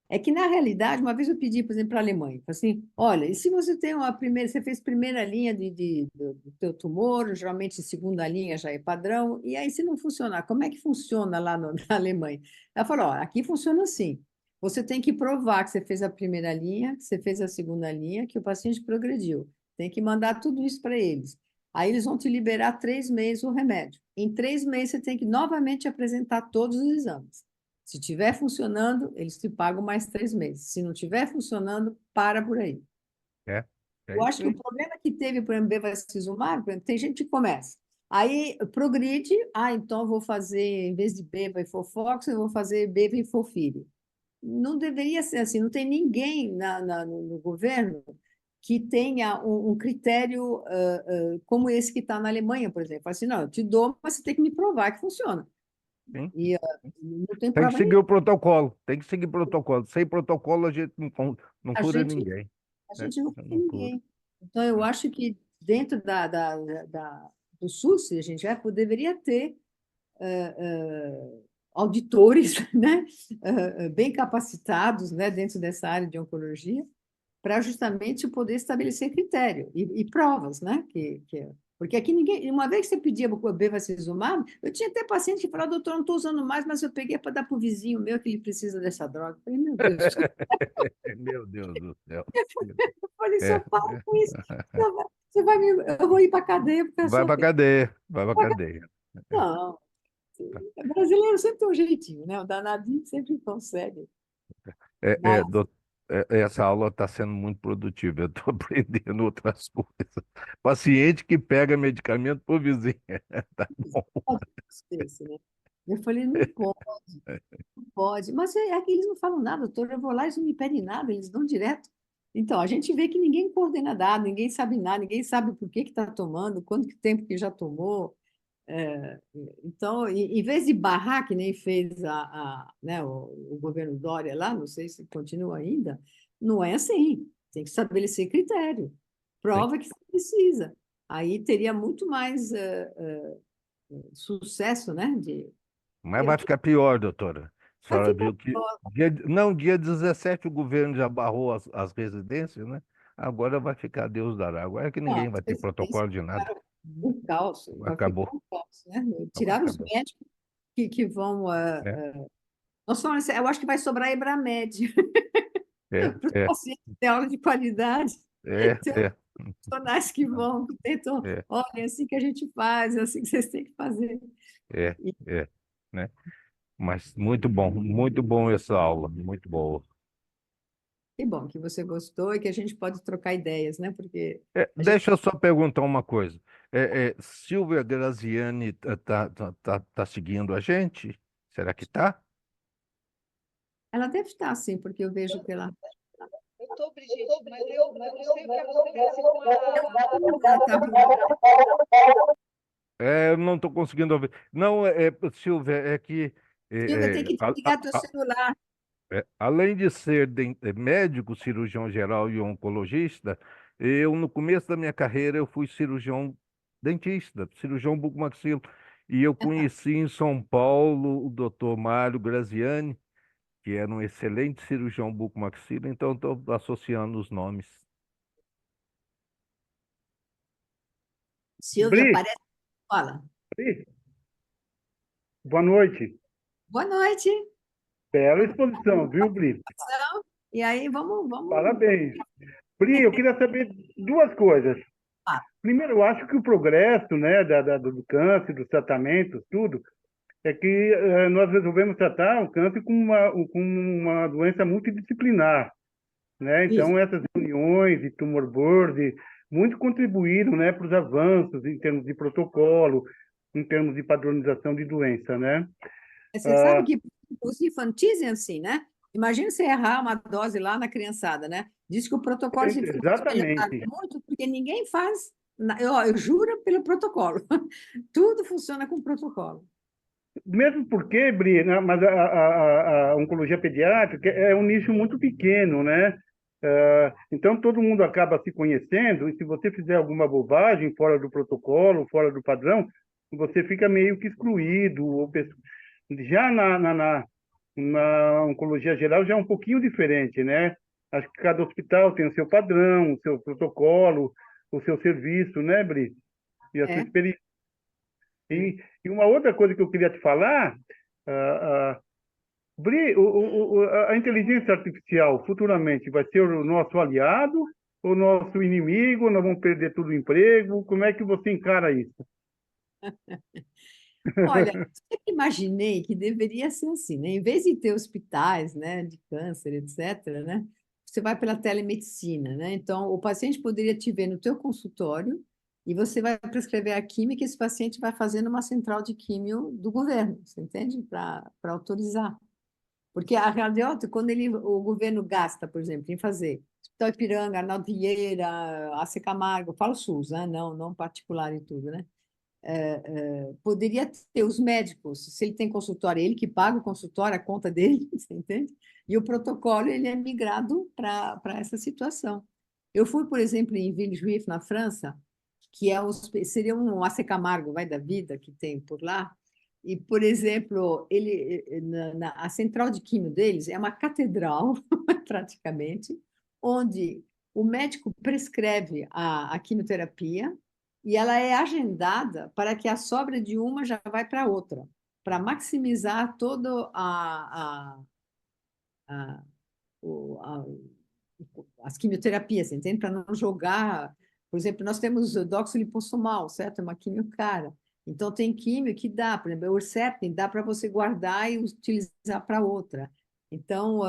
É que, na realidade, uma vez eu pedi, por exemplo, para a Alemanha, falei assim, olha, e se você tem você fez primeira linha do teu tumor, geralmente segunda linha já é padrão, e aí se não funcionar, como é que funciona lá na Alemanha? Ela falou, ó, aqui funciona assim, você tem que provar que você fez a primeira linha, que você fez a segunda linha, que o paciente progrediu, tem que mandar tudo isso para eles. Aí eles vão te liberar 3 meses o remédio. Em 3 meses você tem que novamente apresentar todos os exames. Se estiver funcionando, eles te pagam mais 3 meses. Se não estiver funcionando, para por aí. É, é Eu isso acho que o aí. problema que teve, por exemplo, bevacizumab, por exemplo, tem gente que começa. Aí progride, então eu vou fazer, em vez de beva e fofox, eu vou fazer beva e fofire. Não deveria ser assim, não tem ninguém no governo que tenha um critério como esse que está na Alemanha, por exemplo. Fala assim, não, eu te dou, mas você tem que me provar que funciona. Sim. E não tem Tem que prova seguir nenhuma. o protocolo. Tem que seguir o protocolo. Sem protocolo, a gente não A cura gente ninguém, A né? gente não tem Não cura. ninguém. Então, eu acho que dentro do SUS, a gente deveria ter auditores, né, bem capacitados, né, dentro dessa área de oncologia, para justamente poder estabelecer critério e provas, né, porque aqui ninguém, uma vez que você pedia bevacizumab, eu tinha até paciente que falava, doutor, não estou usando mais, mas eu peguei para dar para o vizinho meu que ele precisa dessa droga. Eu falei, meu Deus, Meu Deus do céu. eu falei, É. só para com isso. Eu vou ir para a cadeia porque eu Vai sou pra cadeia, vai pra cadeia. Não, brasileiro sempre tem um jeitinho, né? O danadinho sempre consegue. Mas, Essa aula está sendo muito produtiva. Eu estou aprendendo outras coisas. Paciente que pega medicamento por vizinha. Tá bom. pode ser esse, né? Eu falei, não pode, não pode. Mas é que eles não falam nada, doutor. Eu vou lá, eles não me pedem nada, eles dão direto. Então, a gente vê que ninguém coordena nada, ninguém sabe nada, ninguém sabe por que está tomando, quanto tempo que já tomou. É, então, em vez de barrar, que nem fez né, o governo Dória lá, não sei se continua ainda, não é assim. Tem que estabelecer critério. Sim. Prova que você precisa. Aí teria muito mais sucesso, né? Mas vai ficar pior, doutora. A Vai senhora ficar viu que pior. não, dia 17 o governo já barrou as residências, né? Agora vai ficar Deus dará. Agora é que Não, ninguém vai as ter residências protocolo de nada. ficaram um caos, vai ficar Acabou. um caos, né? Tiraram os Acabou. médicos que vão. É, Nós falamos assim, eu acho que vai sobrar Ebramed é, para os é, pacientes ter aula de qualidade. é, é, Profissionais que vão, que tentam, é, olha, é assim que a gente faz, é assim que vocês têm que fazer. é, E é, né? Mas muito bom essa aula, muito boa. que bom que você gostou e que a gente pode trocar ideias, né? Porque a gente, Deixa eu só perguntar uma coisa. Silvia Graziani tá seguindo a gente? Será que tá? ela deve estar assim, porque eu vejo pela. Eu estou, Brigitte, mas eu não sei o que acontece com Ela tá ruim. Eu não estou conseguindo ouvir. Não, Silvia, é que Silvia, tem é, que desligar teu celular. além de ser médico, cirurgião geral e oncologista, No começo da minha carreira, eu fui cirurgião dentista, cirurgião bucomaxilo, e eu conheci em São Paulo o Dr. Mário Graziani, que era um excelente cirurgião bucomaxilo, então estou associando os nomes. Silvia, Bri, parece. Fala. Bri, boa noite. Boa noite. Bela exposição, viu, Bri? E aí, vamos. Parabéns. Bri, eu queria saber duas coisas. Ah, Primeiro, eu acho que o progresso, né, do câncer, dos tratamentos, tudo, é que nós resolvemos tratar o câncer com uma doença multidisciplinar, né? isso. Então, essas reuniões e tumor board muito contribuíram, né, para os avanços em termos de protocolo, em termos de padronização de doença, né? Você sabe que os infantis é assim, né? Imagina você errar uma dose lá na criançada, né? Diz que o protocolo de infantes melhoraram Exatamente. muito, porque ninguém faz. Eu juro pelo protocolo. Tudo funciona com protocolo. Mesmo porque, Bri, né, mas a oncologia pediátrica é um nicho muito pequeno, né? Então, todo mundo acaba se conhecendo, e se você fizer alguma bobagem fora do protocolo, fora do padrão, você fica meio que excluído. Já na oncologia geral já é um pouquinho diferente, né? Acho que cada hospital tem o seu padrão, o seu protocolo, o seu serviço, né, Bri? E a sua É. experiência. E uma outra coisa que eu queria te falar, ah, ah, Bri, a inteligência artificial futuramente vai ser o nosso aliado, o nosso inimigo, nós vamos perder todo o emprego, como é que você encara isso? Olha, eu sempre imaginei que deveria ser assim, né? Em vez de ter hospitais, né, de câncer, etc., né, você vai pela telemedicina, né? Então, o paciente poderia te ver no teu consultório e você vai prescrever a química que esse paciente vai fazer numa central de químio do governo, você entende? Para autorizar. Porque a radiota, quando o governo gasta, por exemplo, em fazer Hospital Ipiranga, Arnaldo Vieira, AC Camargo, falo SUS, né? Não particular e tudo, né? Poderia ter os médicos, se ele tem consultório, ele que paga o consultório, a conta dele, você entende? E o protocolo ele é migrado para essa situação. Eu fui, por exemplo, em Villejuif, na França, que seria um AC Camargo, vai da vida, que tem por lá, e, por exemplo, a central de químio deles é uma catedral, praticamente, onde o médico prescreve a quimioterapia, e ela é agendada para que a sobra de uma já vai para outra, para maximizar todo a, o- a- as quimioterapias, entende? Para não jogar. Por exemplo, nós temos o doxiliposomal, certo? É uma quimio cara. Então, tem químio que dá, por exemplo, o Herceptin dá para você guardar e utilizar para outra. Então,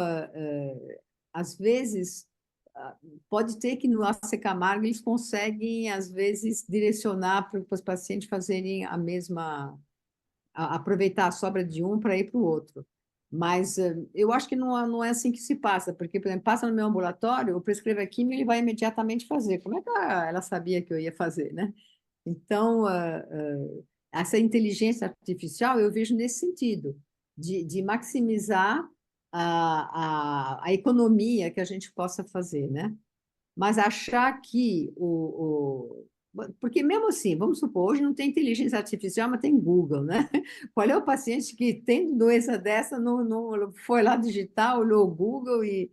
às vezes, ah, pode ter que no AC Camargo eles conseguem, às vezes, direcionar para os pacientes fazerem a mesma, aproveitar a sobra de um para ir para o outro. Mas eu acho que não é assim que se passa, porque, por exemplo, passa no meu ambulatório, eu prescrevo a quimio e ele vai imediatamente fazer. Como é que ela sabia que eu ia fazer, né? Então, essa inteligência artificial eu vejo nesse sentido, de maximizar a economia que a gente possa fazer, né? Mas achar que Porque mesmo assim, vamos supor, hoje não tem inteligência artificial, mas tem Google, né? Qual é o paciente que tem doença dessa, não foi lá digitar, olhou o Google e,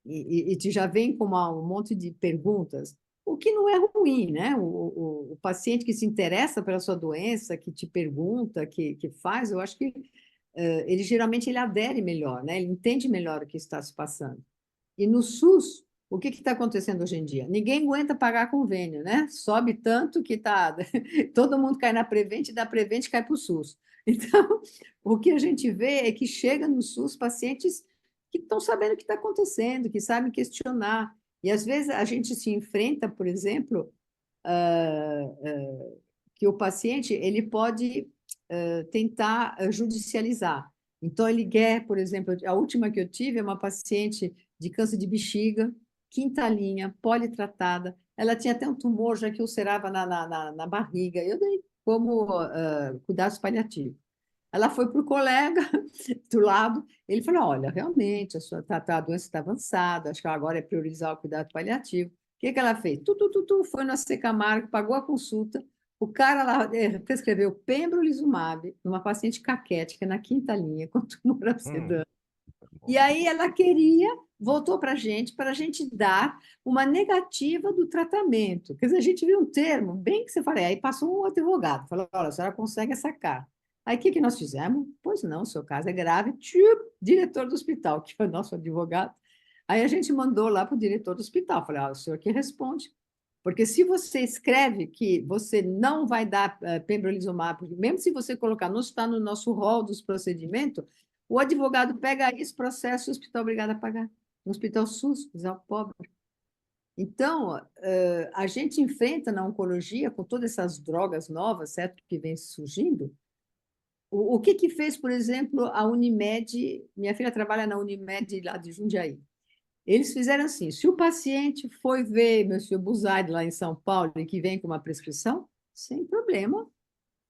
e te já vem com um monte de perguntas, o que não é ruim, né? O paciente que se interessa pela sua doença, que te pergunta, que faz, eu acho que ele geralmente ele adere melhor, né? Ele entende melhor o que está se passando. E no SUS, o que está acontecendo hoje em dia? Ninguém aguenta pagar convênio, né? Sobe tanto que tá, todo mundo cai na Prevent e da Prevent cai para o SUS. Então, o que a gente vê é que chega no SUS pacientes que estão sabendo o que está acontecendo, que sabem questionar. E às vezes a gente se enfrenta, por exemplo, que o paciente ele pode tentar judicializar. Então, ele quer, por exemplo, a última que eu tive é uma paciente de câncer de bexiga, quinta linha, politratada. Ela tinha até um tumor já que ulcerava na barriga. Eu dei como cuidados paliativos. Ela foi para o colega do lado, ele falou, olha, realmente, a doença está avançada, acho que agora é priorizar o cuidado paliativo. O que que ela fez? Foi no AC Camargo, pagou a consulta, o cara lá prescreveu pembrolizumab numa paciente caquética na quinta linha, com tumor abscedano. E aí ela queria, voltou para a gente dar uma negativa do tratamento. Quer dizer, a gente viu um termo, bem que você falou, aí passou um advogado, falou, olha, a senhora consegue essa carta. Aí o que nós fizemos? Pois não, seu caso é grave, diretor do hospital, que foi o nosso advogado. Aí a gente mandou lá para o diretor do hospital, falei, o senhor que responde. Porque se você escreve que você não vai dar pembrolizumab, mesmo se você colocar, não está no nosso rol dos procedimentos, o advogado pega esse processo e o hospital é obrigado a pagar. No hospital SUS, é o pobre. Então, a gente enfrenta na oncologia, com todas essas drogas novas, certo, que vem surgindo, o que fez, por exemplo, a Unimed, minha filha trabalha na Unimed lá de Jundiaí. Eles fizeram assim, se o paciente foi ver meu senhor Buzaide lá em São Paulo e que vem com uma prescrição, sem problema,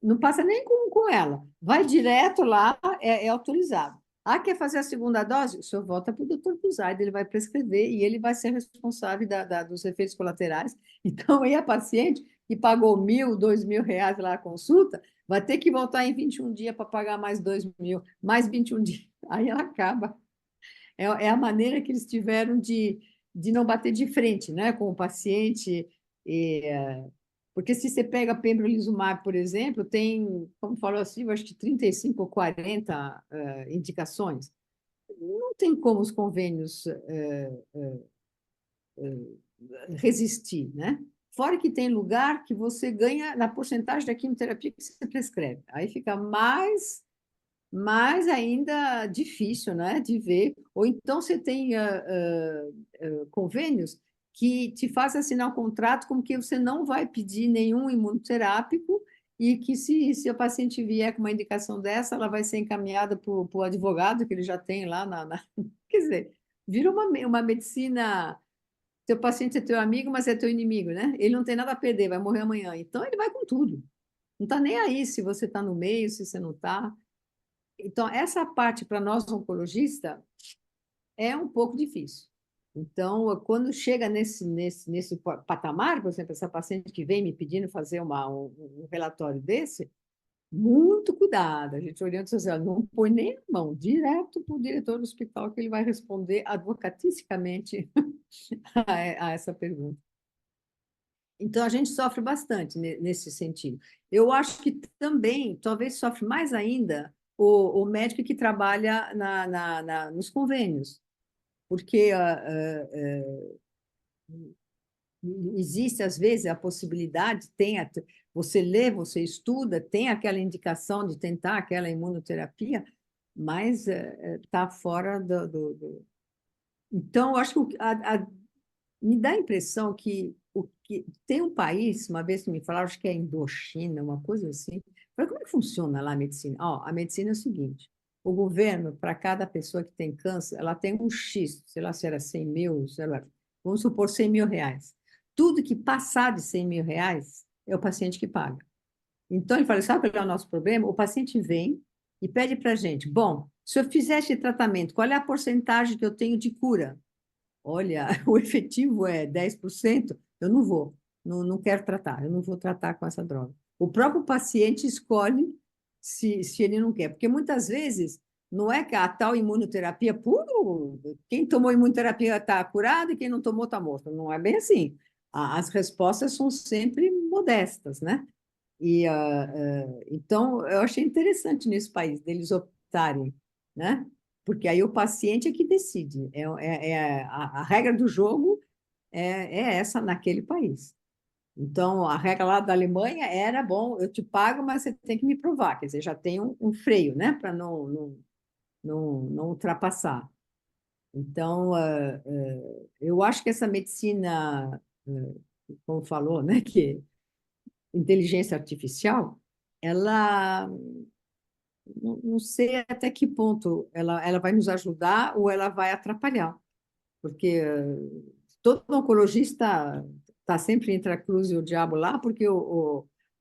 não passa nem com ela. Vai direto lá, é autorizado. Ah, quer fazer a segunda dose? O senhor volta para o doutor Buzaide, ele vai prescrever e ele vai ser responsável dos efeitos colaterais. Então, aí a paciente que pagou 1.000, 2.000 reais lá a consulta, vai ter que voltar em 21 dias para pagar mais 2.000, mais 21 dias. Aí ela acaba. É a maneira que eles tiveram de não bater de frente, né, com o paciente. Porque se você pega pembrolizumab, por exemplo, tem, como falou assim, eu acho que 35 ou 40 indicações. Não tem como os convênios resistir, né? Fora que tem lugar que você ganha na porcentagem da quimioterapia que você prescreve. Aí fica mais ainda difícil, né, de ver. Ou então você tem convênios que te fazem assinar um contrato como que você não vai pedir nenhum imunoterápico e que se a paciente vier com uma indicação dessa, ela vai ser encaminhada para o advogado que ele já tem lá Quer dizer, vira uma medicina... Teu paciente é teu amigo, mas é teu inimigo, né? Ele não tem nada a perder, vai morrer amanhã. Então, ele vai com tudo. Não está nem aí se você está no meio, se você não está. Então, essa parte, para nós oncologistas, é um pouco difícil. Então, quando chega nesse patamar, por exemplo, essa paciente que vem me pedindo fazer um relatório desse, muito cuidado. A gente orienta assim, não põe nem a mão, direto para o diretor do hospital, que ele vai responder advocaticamente a essa pergunta. Então, a gente sofre bastante nesse sentido. Eu acho que também, talvez sofre mais ainda o médico que trabalha nos convênios, porque existe, às vezes, a possibilidade, você lê, você estuda, tem aquela indicação de tentar aquela imunoterapia, mas está fora Então, eu acho que me dá a impressão que tem um país, uma vez que me falaram, acho que é Indochina, uma coisa assim. Falei, como é que funciona lá a medicina? A medicina é o seguinte: o governo, para cada pessoa que tem câncer, ela tem um X, sei lá se era 100 mil, sei lá, vamos supor 100 mil reais. Tudo que passar de 100 mil reais é o paciente que paga. Então, ele fala, sabe qual é o nosso problema? O paciente vem e pede para a gente, bom, se eu fizer esse tratamento, qual é a porcentagem que eu tenho de cura? Olha, o efetivo é 10%, eu não vou, não quero tratar, eu não vou tratar com essa droga. O próprio paciente escolhe se ele não quer, porque muitas vezes não é que a tal imunoterapia, quem tomou imunoterapia está curado e quem não tomou está morto. Não é bem assim. As respostas são sempre modestas, né? Então, eu achei interessante nesse país, deles optarem, né? Porque aí o paciente é que decide. A regra do jogo é essa naquele país. Então, a regra lá da Alemanha era, bom, eu te pago, mas você tem que me provar. Quer dizer, já tem um freio, né? Para não ultrapassar. Então, eu acho que essa medicina, como falou, né? Que inteligência artificial, ela não sei até que ponto ela vai nos ajudar ou ela vai atrapalhar, porque todo oncologista está sempre entre a cruz e o diabo lá, porque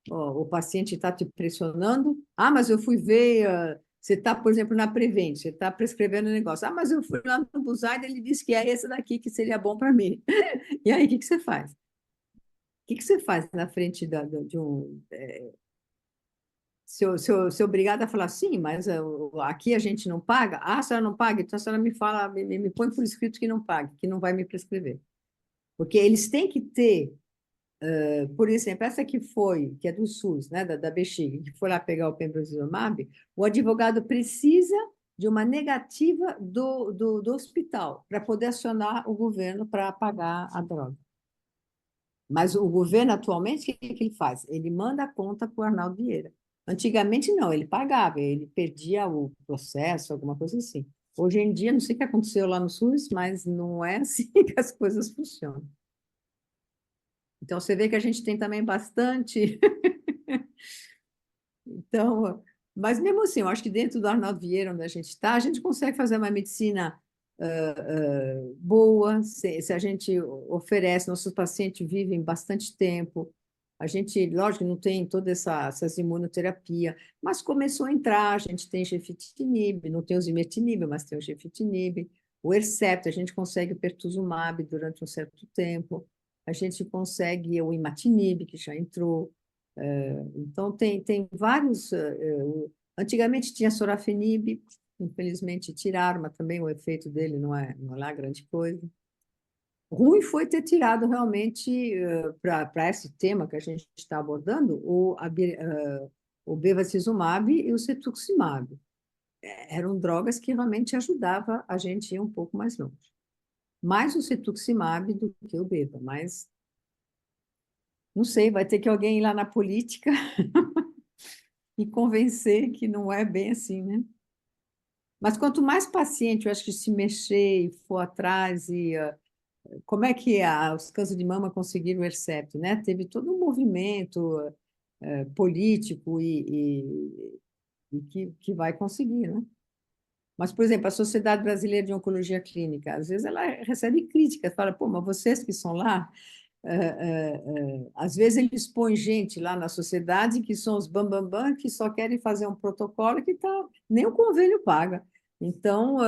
o paciente está te pressionando. Ah, mas eu fui ver, você está, por exemplo, na Prevent, você está prescrevendo um negócio. Ah, mas eu fui lá no Buzaide, ele disse que é esse daqui que seria bom para mim. E aí, o que que você faz? O que que você faz na frente de um... Se obrigada a falar, sim, mas aqui a gente não paga. Ah, a senhora não paga? Então a senhora me fala, me põe por escrito que não pague, que não vai me prescrever. Porque eles têm que ter, por exemplo, essa que é do SUS, né, da Bexiga, que foi lá pegar o pembrolizumab, o advogado precisa de uma negativa do hospital para poder acionar o governo para pagar a droga. Mas o governo, atualmente, o que que ele faz? Ele manda a conta para o Arnaldo Vieira. Antigamente, não, ele pagava, ele perdia o processo, alguma coisa assim. Hoje em dia, não sei o que aconteceu lá no SUS, mas não é assim que as coisas funcionam. Então, você vê que a gente tem também bastante. Então, mas mesmo assim, eu acho que dentro do Arnaldo Vieira, onde a gente está, a gente consegue fazer uma medicina boa, se a gente oferece, nossos pacientes vivem bastante tempo. A gente, lógico, não tem toda essas imunoterapia, mas começou a entrar, a gente tem gefitinib, não tem o zimetinib, mas tem o gefitinib, o Herceptin, a gente consegue o pertuzumab durante um certo tempo, a gente consegue o imatinib, que já entrou. Então, tem vários. Antigamente tinha sorafenib, infelizmente tiraram, mas também o efeito dele não é lá grande coisa. Ruim foi ter tirado realmente, para esse tema que a gente está abordando, o bevacizumab e o cetuximab. Eram drogas que realmente ajudavam a gente a ir um pouco mais longe. Mais o cetuximab do que o beva, mas não sei, vai ter que alguém ir lá na política e convencer que não é bem assim, né? Mas quanto mais paciente, eu acho que se mexer e for atrás como é que os cânceres de mama conseguiram o Herceptin, né? Teve todo um movimento político e que vai conseguir, né? Mas, por exemplo, a Sociedade Brasileira de Oncologia Clínica, às vezes ela recebe críticas, fala, pô, mas vocês que são lá, às vezes eles põem gente lá na sociedade que são os bambambam, que só querem fazer um protocolo que nem o convênio paga. Então,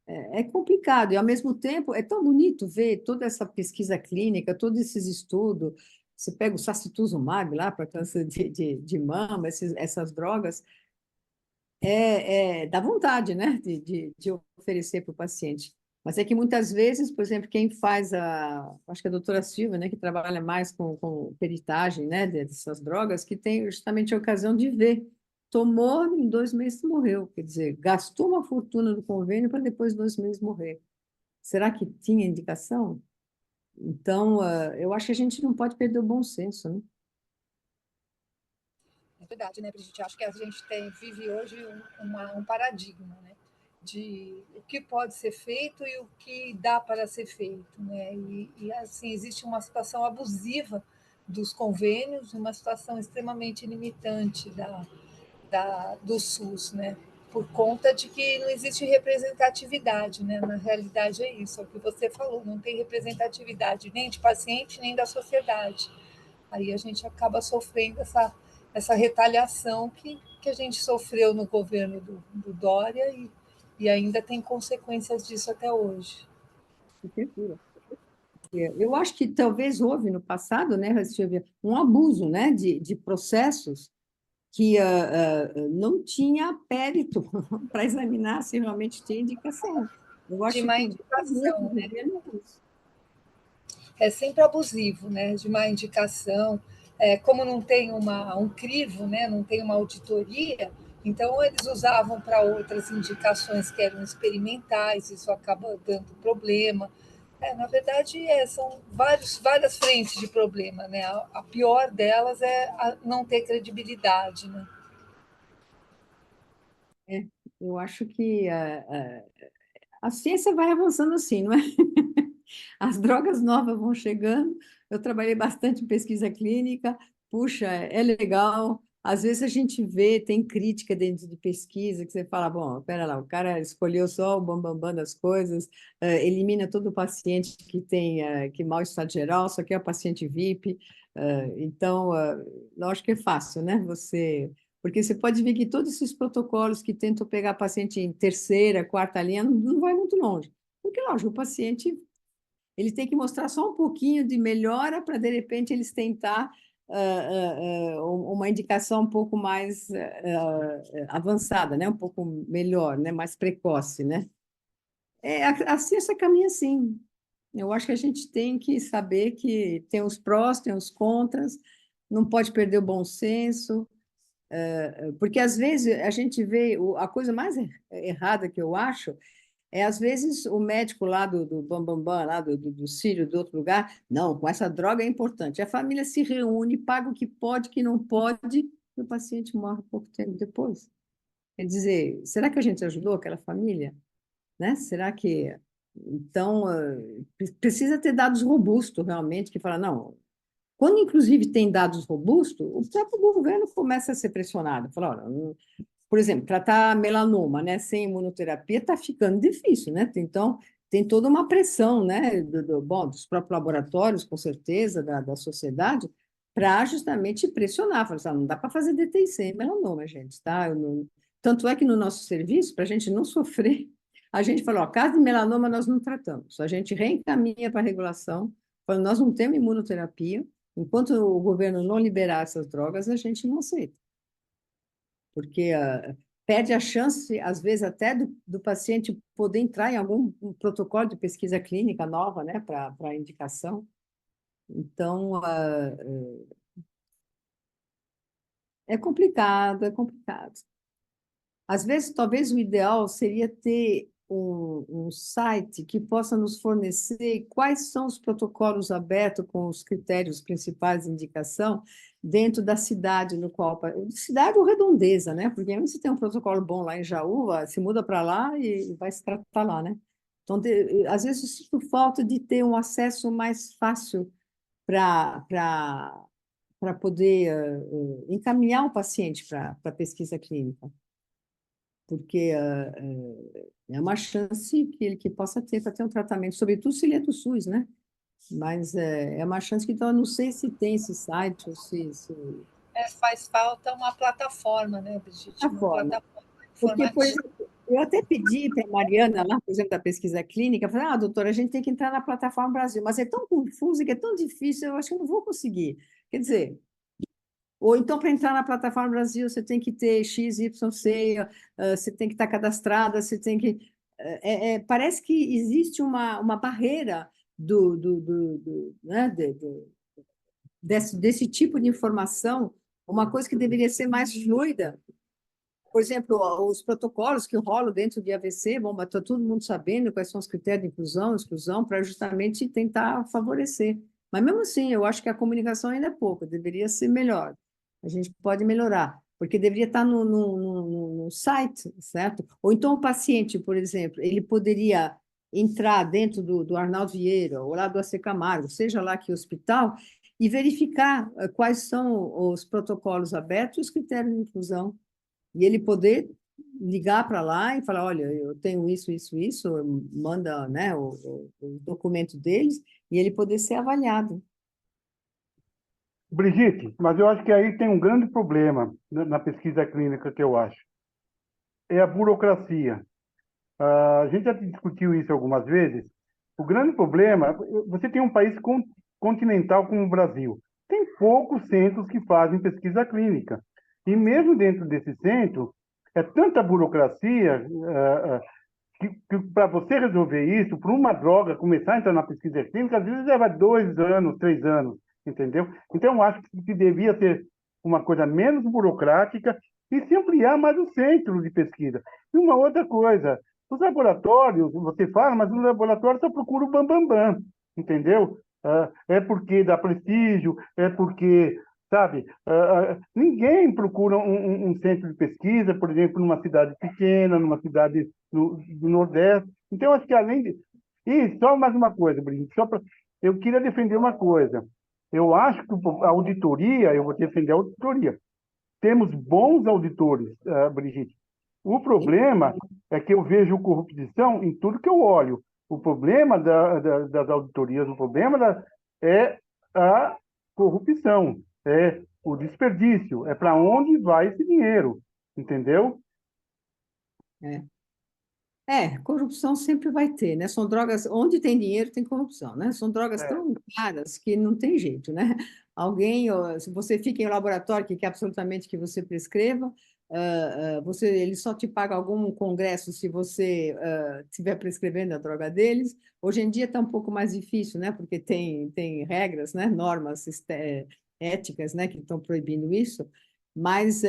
é complicado, e ao mesmo tempo é tão bonito ver toda essa pesquisa clínica, todos esses estudos. Você pega o sacituzumab lá para câncer de mama, essas drogas, dá vontade, né, de oferecer para o paciente. Mas é que muitas vezes, por exemplo, quem faz acho que a doutora Silva, né, que trabalha mais com peritagem, né, dessas drogas, que tem justamente a ocasião de ver. Tomou, em 2 meses morreu. Quer dizer, gastou uma fortuna do convênio para depois de 2 meses morrer. Será que tinha indicação? Então, eu acho que a gente não pode perder o bom senso, né? É verdade, né, Brigitte? Acho que a gente vive hoje um paradigma, né? De o que pode ser feito e o que dá para ser feito, né? Assim, existe uma situação abusiva dos convênios, uma situação extremamente limitante do SUS, né? Por conta de que não existe representatividade, né? Na realidade é isso, é o que você falou, não tem representatividade nem de paciente, nem da sociedade. Aí a gente acaba sofrendo essa retaliação que a gente sofreu no governo do Dória e ainda tem consequências disso até hoje. Prefeitura. Eu acho que talvez houve no passado, né, Silvia, um abuso, né, de processos que não tinha périto para examinar se realmente tinha indicação. Eu De acho má que o indicação, né? governo é isso. É sempre abusivo, né? De má indicação. Como não tem um crivo, né? Não tem uma auditoria, então eles usavam para outras indicações que eram experimentais, isso acaba dando problema. Na verdade, são várias frentes de problema, né? A pior delas é não ter credibilidade, né? É, eu acho que a ciência vai avançando assim, não é? As drogas novas vão chegando. Eu trabalhei bastante em pesquisa clínica. Puxa, é legal. Às vezes a gente vê, tem crítica dentro de pesquisa, que você fala, bom, pera lá, o cara escolheu só o bambambam das coisas, elimina todo o paciente que tem que mal-estar geral, só quer o paciente VIP. Então, lógico que é fácil, né? Porque você pode ver que todos esses protocolos que tentam pegar paciente em terceira, quarta linha, não vai muito longe. Porque, lógico, o paciente ele tem que mostrar só um pouquinho de melhora para, de repente, eles tentar uma indicação um pouco mais avançada, né? Um pouco melhor, né? Mais precoce, né? A ciência caminha assim. Eu acho que a gente tem que saber que tem os prós, tem os contras, não pode perder o bom senso, porque às vezes a gente vê a coisa mais errada que eu acho às vezes, o médico lá do Bambambam, lá do Sírio, do outro lugar, não, com essa droga é importante. A família se reúne, paga o que pode, o que não pode, e o paciente morre pouco tempo depois. Quer dizer, será que a gente ajudou aquela família? Né? Será que... Então, precisa ter dados robustos, realmente, que fala, não... Quando, inclusive, tem dados robustos, o próprio governo começa a ser pressionado. Fala, olha, por exemplo, tratar melanoma, né, sem imunoterapia está ficando difícil, né? Então, tem toda uma pressão, né, bom, dos próprios laboratórios, com certeza, da sociedade, para justamente pressionar. Falar assim, não dá para fazer DTI sem melanoma, gente, tá? Tanto é que no nosso serviço, para a gente não sofrer, a gente falou, ó, caso de melanoma nós não tratamos, a gente reencaminha para a regulação, falando, nós não temos imunoterapia, enquanto o governo não liberar essas drogas, a gente não aceita porque perde a chance, às vezes, até do paciente poder entrar em algum protocolo de pesquisa clínica nova, né, para indicação. Então, é complicado, é complicado. Às vezes, talvez o ideal seria ter um site que possa nos fornecer quais são os protocolos abertos com os critérios principais de indicação dentro da cidade no qual... Cidade ou redondeza, né? Porque aí você tem um protocolo bom lá em Jaú, se muda para lá e vai se tratar lá, né? Então, às vezes, eu sinto falta de ter um acesso mais fácil para poder encaminhar o paciente para a pesquisa clínica, porque é uma chance que possa ter para ter um tratamento, sobretudo se ele é do SUS, né? Mas é uma chance que então, eu não sei se tem esse site ou se... Faz falta uma plataforma, né, Brigitte? A Uma forma. plataforma Porque, por informativa. exemplo, eu até pedi para a Mariana, lá, por exemplo, da pesquisa clínica, falei, doutora, a gente tem que entrar na plataforma Brasil, mas é tão confuso que é tão difícil, eu acho que eu não vou conseguir. Quer dizer, ou então, para entrar na plataforma Brasil, você tem que ter X, Y, C, você tem que estar cadastrada, você tem que... parece que existe uma barreira né, desse tipo de informação, uma coisa que deveria ser mais fluida. Por exemplo, os protocolos que rolam dentro de AVC, bom, está todo mundo sabendo quais são os critérios de inclusão, exclusão, para justamente tentar favorecer. Mas mesmo assim, eu acho que a comunicação ainda é pouco, deveria ser melhor. A gente pode melhorar, porque deveria estar no site, certo? Ou então o paciente, por exemplo, ele poderia entrar dentro do Arnaldo Vieira, ou lá do AC Camargo, seja lá que hospital, e verificar quais são os protocolos abertos e os critérios de inclusão. E ele poder ligar para lá e falar, olha, eu tenho isso, isso, isso, manda, né, o documento deles, e ele poder ser avaliado. Brigitte, mas eu acho que aí tem um grande problema na pesquisa clínica que eu acho. É a burocracia. A gente já discutiu isso algumas vezes. O grande problema, você tem um país continental como o Brasil. Tem poucos centros que fazem pesquisa clínica. E mesmo dentro desse centro, é tanta burocracia que para você resolver isso, para uma droga começar a entrar na pesquisa clínica, às vezes leva 2 anos, 3 anos, entendeu? Então, eu acho que devia ser uma coisa menos burocrática e se ampliar mais os centros de pesquisa. E uma outra coisa, os laboratórios, você fala, mas o laboratório só procura o bambambam, entendeu? É porque dá prestígio, é porque, sabe, ninguém procura um centro de pesquisa, por exemplo, numa cidade pequena, numa cidade do Nordeste. Então, acho que além de... E só mais uma coisa, Brigitte, eu queria defender uma coisa. Eu acho que a auditoria, eu vou defender a auditoria, temos bons auditores, Brigitte. O problema é que eu vejo corrupção em tudo que eu olho. O problema das auditorias, o problema é a corrupção, é o desperdício, é para onde vai esse dinheiro, entendeu? Corrupção sempre vai ter, né? São drogas, onde tem dinheiro tem corrupção, né? São drogas É. tão caras que não tem jeito, né? Alguém, ó, se você fica em um laboratório que quer absolutamente que você prescreva, ele só te paga algum congresso se você estiver prescrevendo a droga deles. Hoje em dia está um pouco mais difícil, né? Porque tem regras, né? Normas éticas, né? Que estão proibindo isso. Mas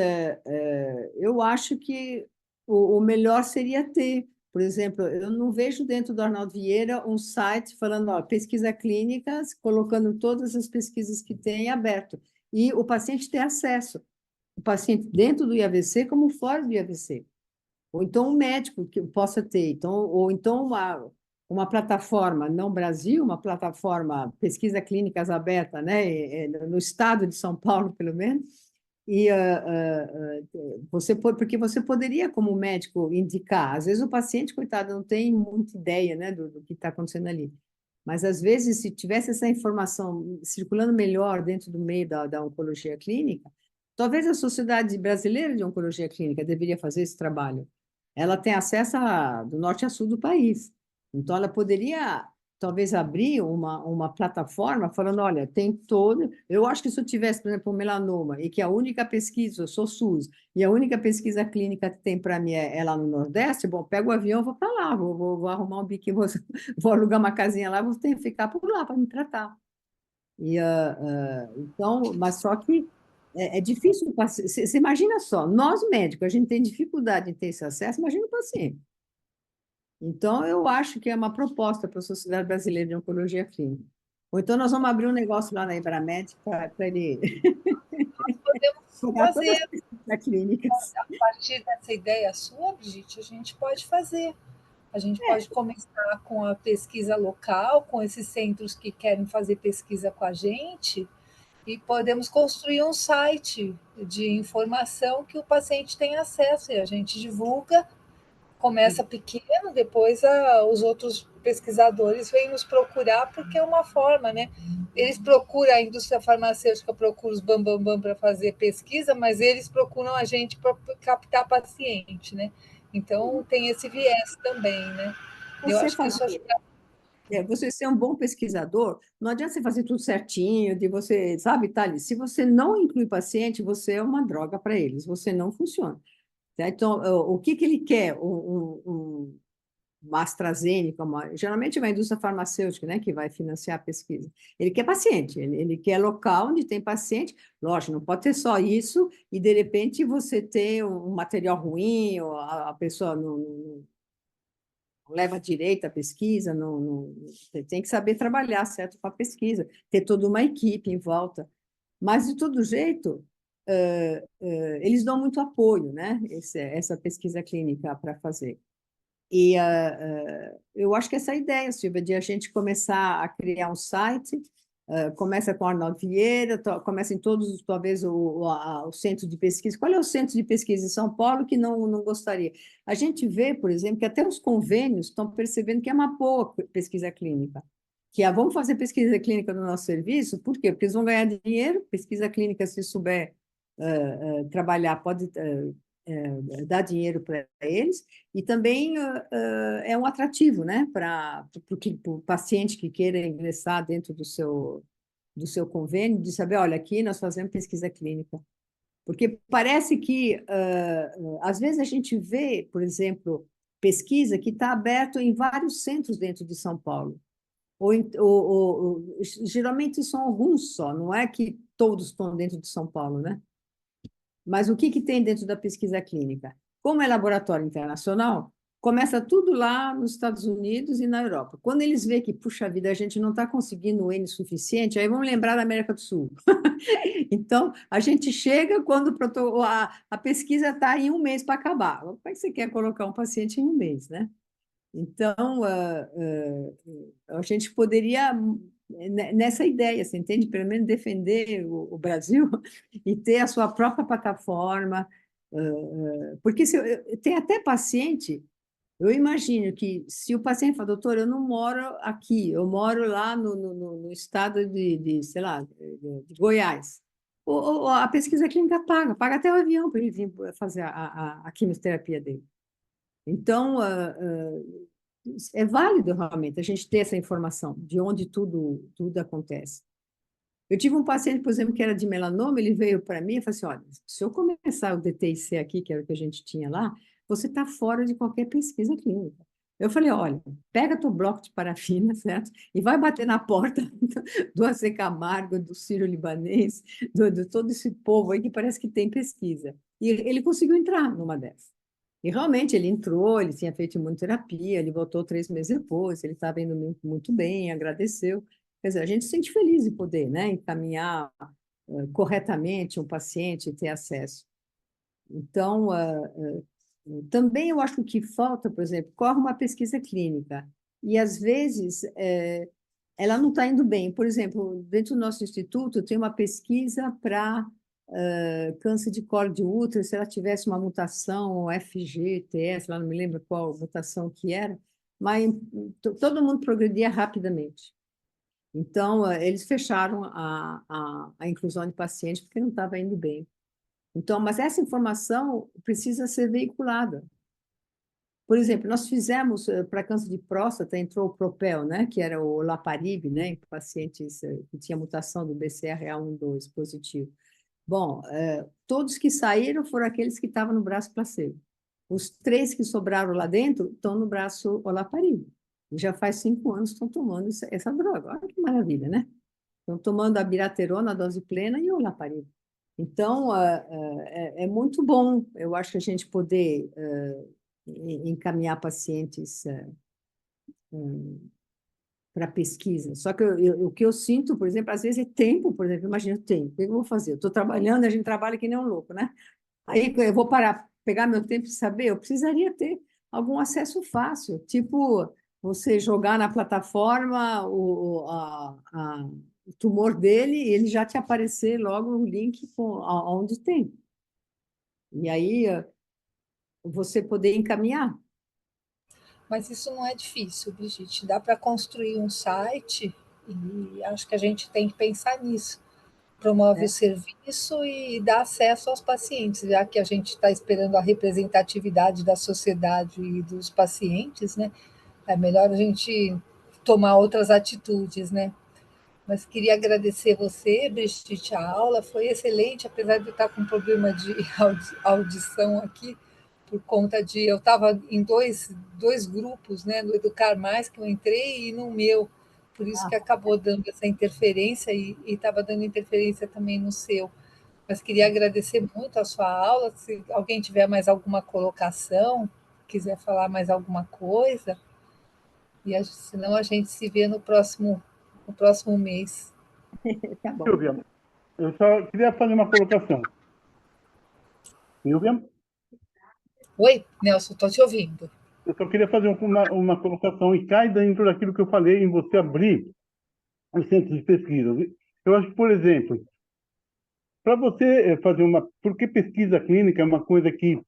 eu acho que o melhor seria ter. Por exemplo, eu não vejo dentro do Arnaldo Vieira um site falando, ó, pesquisa clínica, colocando todas as pesquisas que tem aberto. E o paciente ter acesso. O paciente dentro do IAVC como fora do IAVC. Ou então um médico que possa ter. Então, ou então uma plataforma, não Brasil, uma plataforma pesquisa clínicas aberta, né? No estado de São Paulo, pelo menos, e porque você poderia, como médico, indicar. Às vezes o paciente, coitado, não tem muita ideia, né, do que está acontecendo ali. Mas, às vezes, se tivesse essa informação circulando melhor dentro do meio da oncologia clínica, talvez a Sociedade Brasileira de Oncologia Clínica deveria fazer esse trabalho. Ela tem acesso do norte a sul do país. Então, ela poderia talvez abrir uma plataforma falando, olha, tem todo... Eu acho que se eu tivesse, por exemplo, um melanoma, e que a única pesquisa, eu sou SUS, e a única pesquisa clínica que tem para mim é lá no Nordeste, bom, pego o avião, vou para lá, vou arrumar um biquinho, vou alugar uma casinha lá, vou ter que ficar por lá para me tratar. Então, mas só que é difícil. Você imagina só, nós médicos, a gente tem dificuldade em ter esse acesso, imagina o paciente. Então, eu acho que é uma proposta para a Sociedade Brasileira de Oncologia Clínica. Ou então nós vamos abrir um negócio lá na Ibramed para ele Podemos pegar todas fazer, as pesquisas clínicas. a partir dessa ideia sua, Brigitte, a gente pode fazer. A gente pode começar com a pesquisa local, com esses centros que querem fazer pesquisa com a gente, e podemos construir um site de informação que o paciente tem acesso, e a gente divulga, começa pequeno, depois os outros pesquisadores vêm nos procurar, porque é uma forma, né? Eles procuram, a indústria farmacêutica procura os bambambam para fazer pesquisa, mas eles procuram a gente para captar paciente, né? Então, tem esse viés também, né? Eu Você acho que isso fazer, ajuda. você ser um bom pesquisador, não adianta você fazer tudo certinho, de você, sabe, tá ali. Se você não inclui paciente, você é uma droga para eles, você não funciona. Tá? Então, o que ele quer? Uma AstraZeneca, geralmente é uma indústria farmacêutica, né, que vai financiar a pesquisa. Ele quer paciente, ele quer local onde tem paciente. Lógico, não pode ter só isso e, de repente, você ter um material ruim, ou a pessoa não leva direito à pesquisa, você tem que saber trabalhar, certo, com a pesquisa, ter toda uma equipe em volta. Mas, de todo jeito, eles dão muito apoio, né, essa pesquisa clínica para fazer. E eu acho que essa ideia, Silvia, de a gente começar a criar um site, começa com o Arnaldo Vieira, começa em todos, talvez, o centro de pesquisa. Qual é o centro de pesquisa em São Paulo que não gostaria? A gente vê, por exemplo, que até os convênios estão percebendo que é uma boa pesquisa clínica. Vamos fazer pesquisa clínica no nosso serviço, por quê? Porque eles vão ganhar dinheiro, pesquisa clínica, se souber trabalhar, pode dar dinheiro para eles, e também é um atrativo, né, para o paciente que queira ingressar dentro do seu convênio, de saber, olha, aqui nós fazemos pesquisa clínica. Porque parece que, às vezes, a gente vê, por exemplo, pesquisa que está aberto em vários centros dentro de São Paulo. Geralmente são alguns só, não é que todos estão dentro de São Paulo, né? Mas o que tem dentro da pesquisa clínica? Como é laboratório internacional, começa tudo lá nos Estados Unidos e na Europa. Quando eles veem que, puxa vida, a gente não está conseguindo o N suficiente, aí vão lembrar da América do Sul. Então, a gente chega quando a pesquisa está em um mês para acabar. Como é que você quer colocar um paciente em um mês, né? Então, a gente poderia, nessa ideia, você entende? Pelo menos defender o Brasil e ter a sua própria plataforma, porque tem até paciente, eu imagino que se o paciente fala, doutor, eu não moro aqui, eu moro lá no estado sei lá, de Goiás. A pesquisa clínica paga até o avião para ele vir fazer a quimioterapia dele. Então, é válido realmente a gente ter essa informação de onde tudo acontece. Eu tive um paciente, por exemplo, que era de melanoma, ele veio para mim e falou assim, olha, se eu começar o DTIC aqui, que era o que a gente tinha lá, você está fora de qualquer pesquisa clínica. Eu falei, olha, pega teu bloco de parafina, certo? E vai bater na porta do AC Camargo, do Sírio-Libanês, de todo esse povo aí que parece que tem pesquisa. E ele conseguiu entrar numa dessas. E realmente ele entrou, ele tinha feito imunoterapia, ele voltou 3 meses depois, ele estava indo muito bem, agradeceu. Quer dizer, a gente se sente feliz em poder, né, encaminhar corretamente um paciente e ter acesso. Então, também eu acho que o que falta, por exemplo, corre uma pesquisa clínica e, às vezes, ela não está indo bem. Por exemplo, dentro do nosso instituto, tem uma pesquisa para câncer de colo de útero, se ela tivesse uma mutação FGTS, lá não me lembro qual mutação que era, mas todo mundo progredia rapidamente. Então, eles fecharam a inclusão de pacientes porque não estava indo bem. Então, mas essa informação precisa ser veiculada. Por exemplo, nós fizemos para câncer de próstata, entrou o Propel, né, que era o Olaparib, né, em pacientes que tinha mutação do BCRA12 positivo. Bom, todos que saíram foram aqueles que estavam no braço placebo. Os 3 que sobraram lá dentro estão no braço Olaparib. E já faz 5 anos que estão tomando essa droga. Olha que maravilha, né? Estão tomando a biraterona, a dose plena e o Olaparib. Então, é muito bom, eu acho que a gente poder encaminhar pacientes para pesquisa. Só que o que eu sinto, por exemplo, às vezes é tempo, por exemplo, imagina, tempo, o que eu vou fazer? Eu estou trabalhando, a gente trabalha que nem um louco, né? Aí eu vou parar, pegar meu tempo e saber, eu precisaria ter algum acesso fácil, tipo você jogar na plataforma o tumor dele e ele já te aparecer logo o link onde tem. E aí você poder encaminhar. Mas isso não é difícil, Brigitte. Dá para construir um site e acho que a gente tem que pensar nisso. Promove o serviço e dá acesso aos pacientes, já que a gente está esperando a representatividade da sociedade e dos pacientes, né? É melhor a gente tomar outras atitudes, né? Mas queria agradecer você, Brigitte, a aula foi excelente, apesar de eu estar com problema de audição aqui, por conta de eu estava em dois grupos, né, no Educar Mais, que eu entrei, e no meu, por isso que acabou dando essa interferência e estava dando interferência também no seu. Mas queria agradecer muito a sua aula, se alguém tiver mais alguma colocação, quiser falar mais alguma coisa, e senão a gente se vê no próximo mês. Tá bom. Silvia, eu só queria fazer uma colocação. Silvia? Oi, Nelson, estou te ouvindo. Eu só queria fazer uma colocação e cai dentro daquilo que eu falei em você abrir os centros de pesquisa. Eu acho que, por exemplo, para você fazer uma... Porque pesquisa clínica é uma coisa que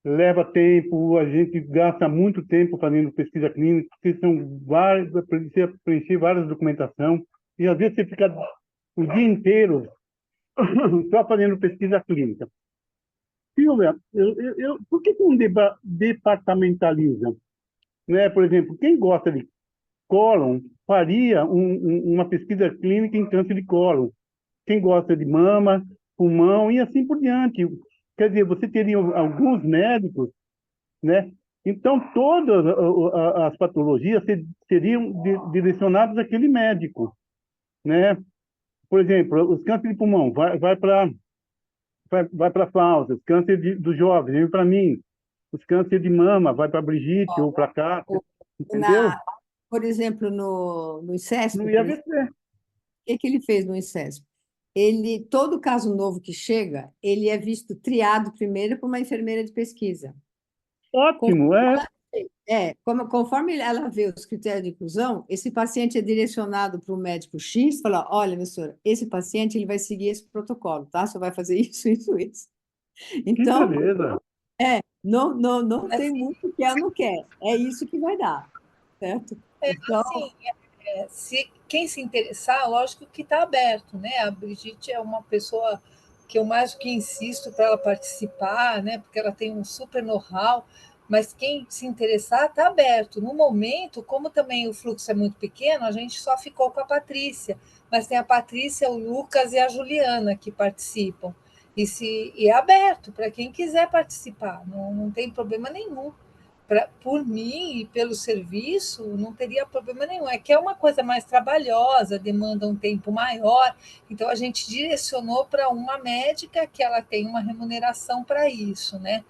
leva tempo, a gente gasta muito tempo fazendo pesquisa clínica, porque são várias, precisa preencher várias documentação, e às vezes você fica o dia inteiro só fazendo pesquisa clínica. Silvia, por que não departamentaliza? Né? Por exemplo, quem gosta de cólon faria uma pesquisa clínica em câncer de cólon. Quem gosta de mama, pulmão e assim por diante. Quer dizer, você teria alguns médicos, né? Então, todas as patologias seriam direcionadas àquele médico, né? Por exemplo, os cânceres de pulmão vai para falsas, câncer dos jovens vem para mim, os cânceres de mama vai para Brigitte ou para Cássia, entendeu? Por exemplo, no ICESP, Não ia ver. o que ele fez no ICESP? Todo caso novo que chega, ele é triado primeiro por uma enfermeira de pesquisa. Ótimo, é. Conforme ela vê os critérios de inclusão, esse paciente é direcionado para o médico X, fala, olha, minha senhora, esse paciente ele vai seguir esse protocolo, tá? Você vai fazer isso, isso, isso. Que Então, beleza. não tem Assim, muito que ela não quer, é isso que vai dar, certo? Então, assim, se quem se interessar, lógico que está aberto, né? A Brigitte é uma pessoa que eu mais do que insisto para ela participar, né? Porque ela tem um super know-how, mas quem se interessar está aberto. No momento, como também o fluxo é muito pequeno, a gente só ficou com a Patrícia, mas tem a Patrícia, o Lucas e a Juliana que participam. E é aberto para quem quiser participar, não tem problema nenhum por mim e pelo serviço, não teria problema nenhum. É que é uma coisa mais trabalhosa, demanda um tempo maior. Então, a gente direcionou para uma médica que ela tem uma remuneração para isso, né?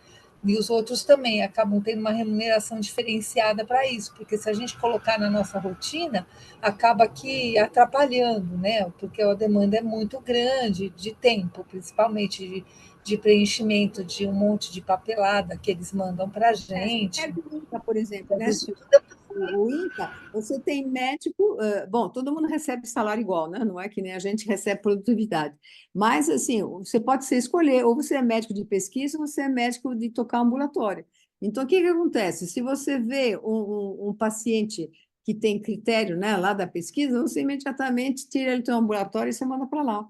E os outros também acabam tendo uma remuneração diferenciada para isso, porque se a gente colocar na nossa rotina, acaba aqui atrapalhando, né? Porque a demanda é muito grande de tempo, principalmente de preenchimento de um monte de papelada que eles mandam para a você gente. pega o INCA, por exemplo, Então, né, isso Silvia? tudo é O INCA, você tem médico, bom, todo mundo recebe salário igual, né? Não é que nem a gente recebe produtividade. Mas, assim, você pode se escolher, ou você é médico de pesquisa, ou você é médico de tocar ambulatório. Então, o que que acontece? Se você vê um paciente que tem critério, né, lá da pesquisa, você imediatamente tira ele do ambulatório e você manda para lá.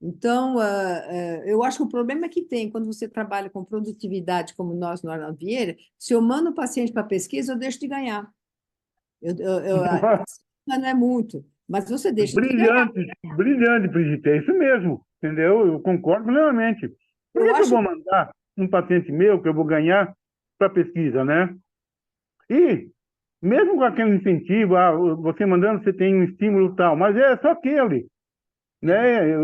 Então, eu acho que o problema que tem quando você trabalha com produtividade, como nós no Arnaldo Vieira, se eu mando o paciente para pesquisa, eu deixo de ganhar. Não é muito, mas você deixa de ganhar. Brilhante, brilhante, Brigitte. É isso mesmo, entendeu? Eu concordo plenamente. Por Eu que que eu acho vou mandar um paciente meu que eu vou ganhar para pesquisa, né? E mesmo com aquele incentivo, você mandando, você tem um estímulo e tal, mas é só aquele, né?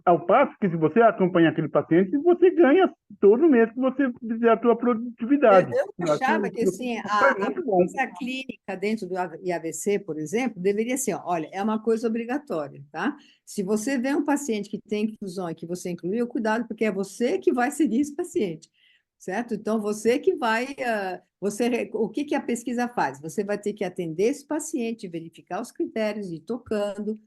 Ao passo que se você acompanhar aquele paciente, você ganha todo mês que você fizer a sua produtividade. eu Eu acho achava que assim, é a muito bom. pesquisa clínica dentro do IAVC, por exemplo, deveria ser, olha, é uma coisa obrigatória, tá? Se você vê um paciente que tem inclusão e que você incluiu, cuidado, porque é você que vai seguir esse paciente, certo? Então, você que vai, o que que a pesquisa faz? Você vai ter que atender esse paciente, verificar os critérios, ir tocando.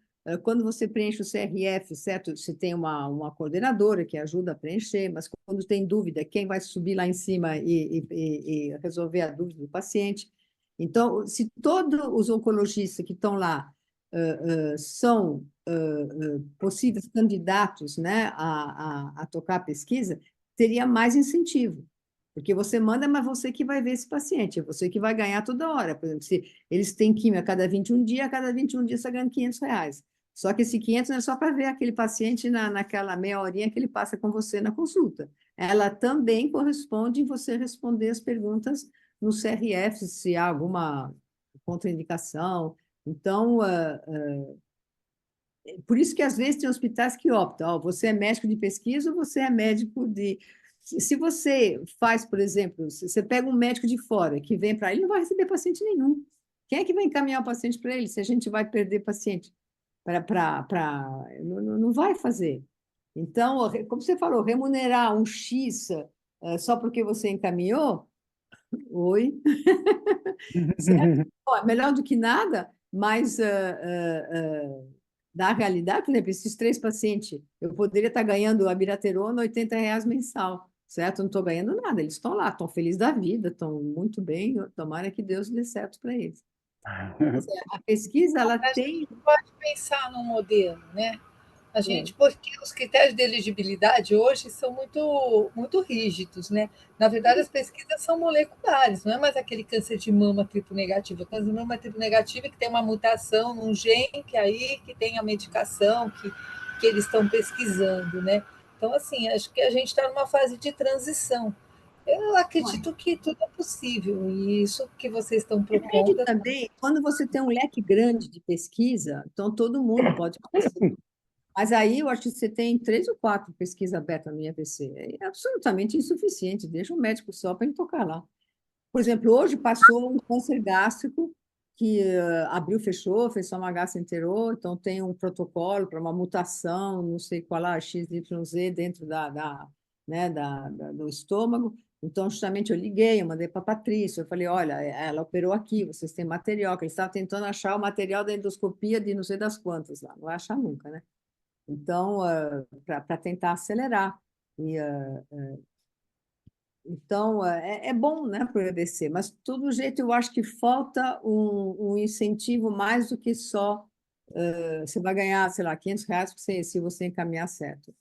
Quando você preenche o CRF, certo? Você tem uma coordenadora que ajuda a preencher, mas quando tem dúvida, quem vai subir lá em cima e resolver a dúvida do paciente? Então, se todos os oncologistas que estão lá são possíveis candidatos, né, a tocar a pesquisa, teria mais incentivo. Porque você manda, mas você que vai ver esse paciente, é você que vai ganhar toda hora. Por exemplo, se eles têm quimio a cada 21 dias, a cada 21 dias você ganha R$ 500. Só que esse 500 não é só para ver aquele paciente naquela meia horinha que ele passa com você na consulta. Ela também corresponde em você responder as perguntas no CRF, se há alguma contraindicação. Então, por isso que às vezes tem hospitais que optam, ó, você é médico de pesquisa ou você é médico de... Se você faz, por exemplo, se você pega um médico de fora que vem para ele, não vai receber paciente nenhum. Quem é que vai encaminhar o paciente para ele se a gente vai perder paciente? Não vai fazer. Então, como você falou, remunerar um X só porque você encaminhou, oi, certo? Bom, é melhor do que nada, mas da realidade, por exemplo, esses três pacientes, eu poderia estar ganhando a biraterona R$ 80 mensal, certo? Não estou ganhando nada, eles estão lá, estão felizes da vida, estão muito bem, tomara que Deus dê certo para eles. A pesquisa, ela a gente tem... pode pensar num modelo, né? Porque os critérios de elegibilidade hoje são muito rígidos, né? Na verdade, as pesquisas são moleculares, não é mais aquele câncer de mama triplo negativo. O câncer de mama triplo negativo é que tem uma mutação num gene que tem a medicação que eles estão pesquisando, né? Então, assim, acho que a gente está numa fase de transição. Eu acredito que tudo é possível, e isso que vocês estão Depende propondo. também, quando você tem um leque grande de pesquisa, então todo mundo pode participar. Mas aí eu acho que você tem 3 ou 4 pesquisas abertas no IAVC. É absolutamente insuficiente, deixa o médico só para ele tocar lá. Por exemplo, hoje passou um câncer gástrico que abriu, fechou, fez só uma gastroenterite, então tem um protocolo para uma mutação, não sei qual lá, XYZ, dentro né, do estômago. Então, justamente, eu liguei, eu mandei para a Patrícia, eu falei, olha, ela operou aqui, vocês têm material, que eles estavam tentando achar o material da endoscopia de não sei das quantas lá, não vai achar nunca, né? Então, para tentar acelerar. E, então, é bom, né, para o EBC, mas, de todo jeito, eu acho que falta um incentivo mais do que só você vai ganhar, sei lá, R$ 500 se você encaminhar certo.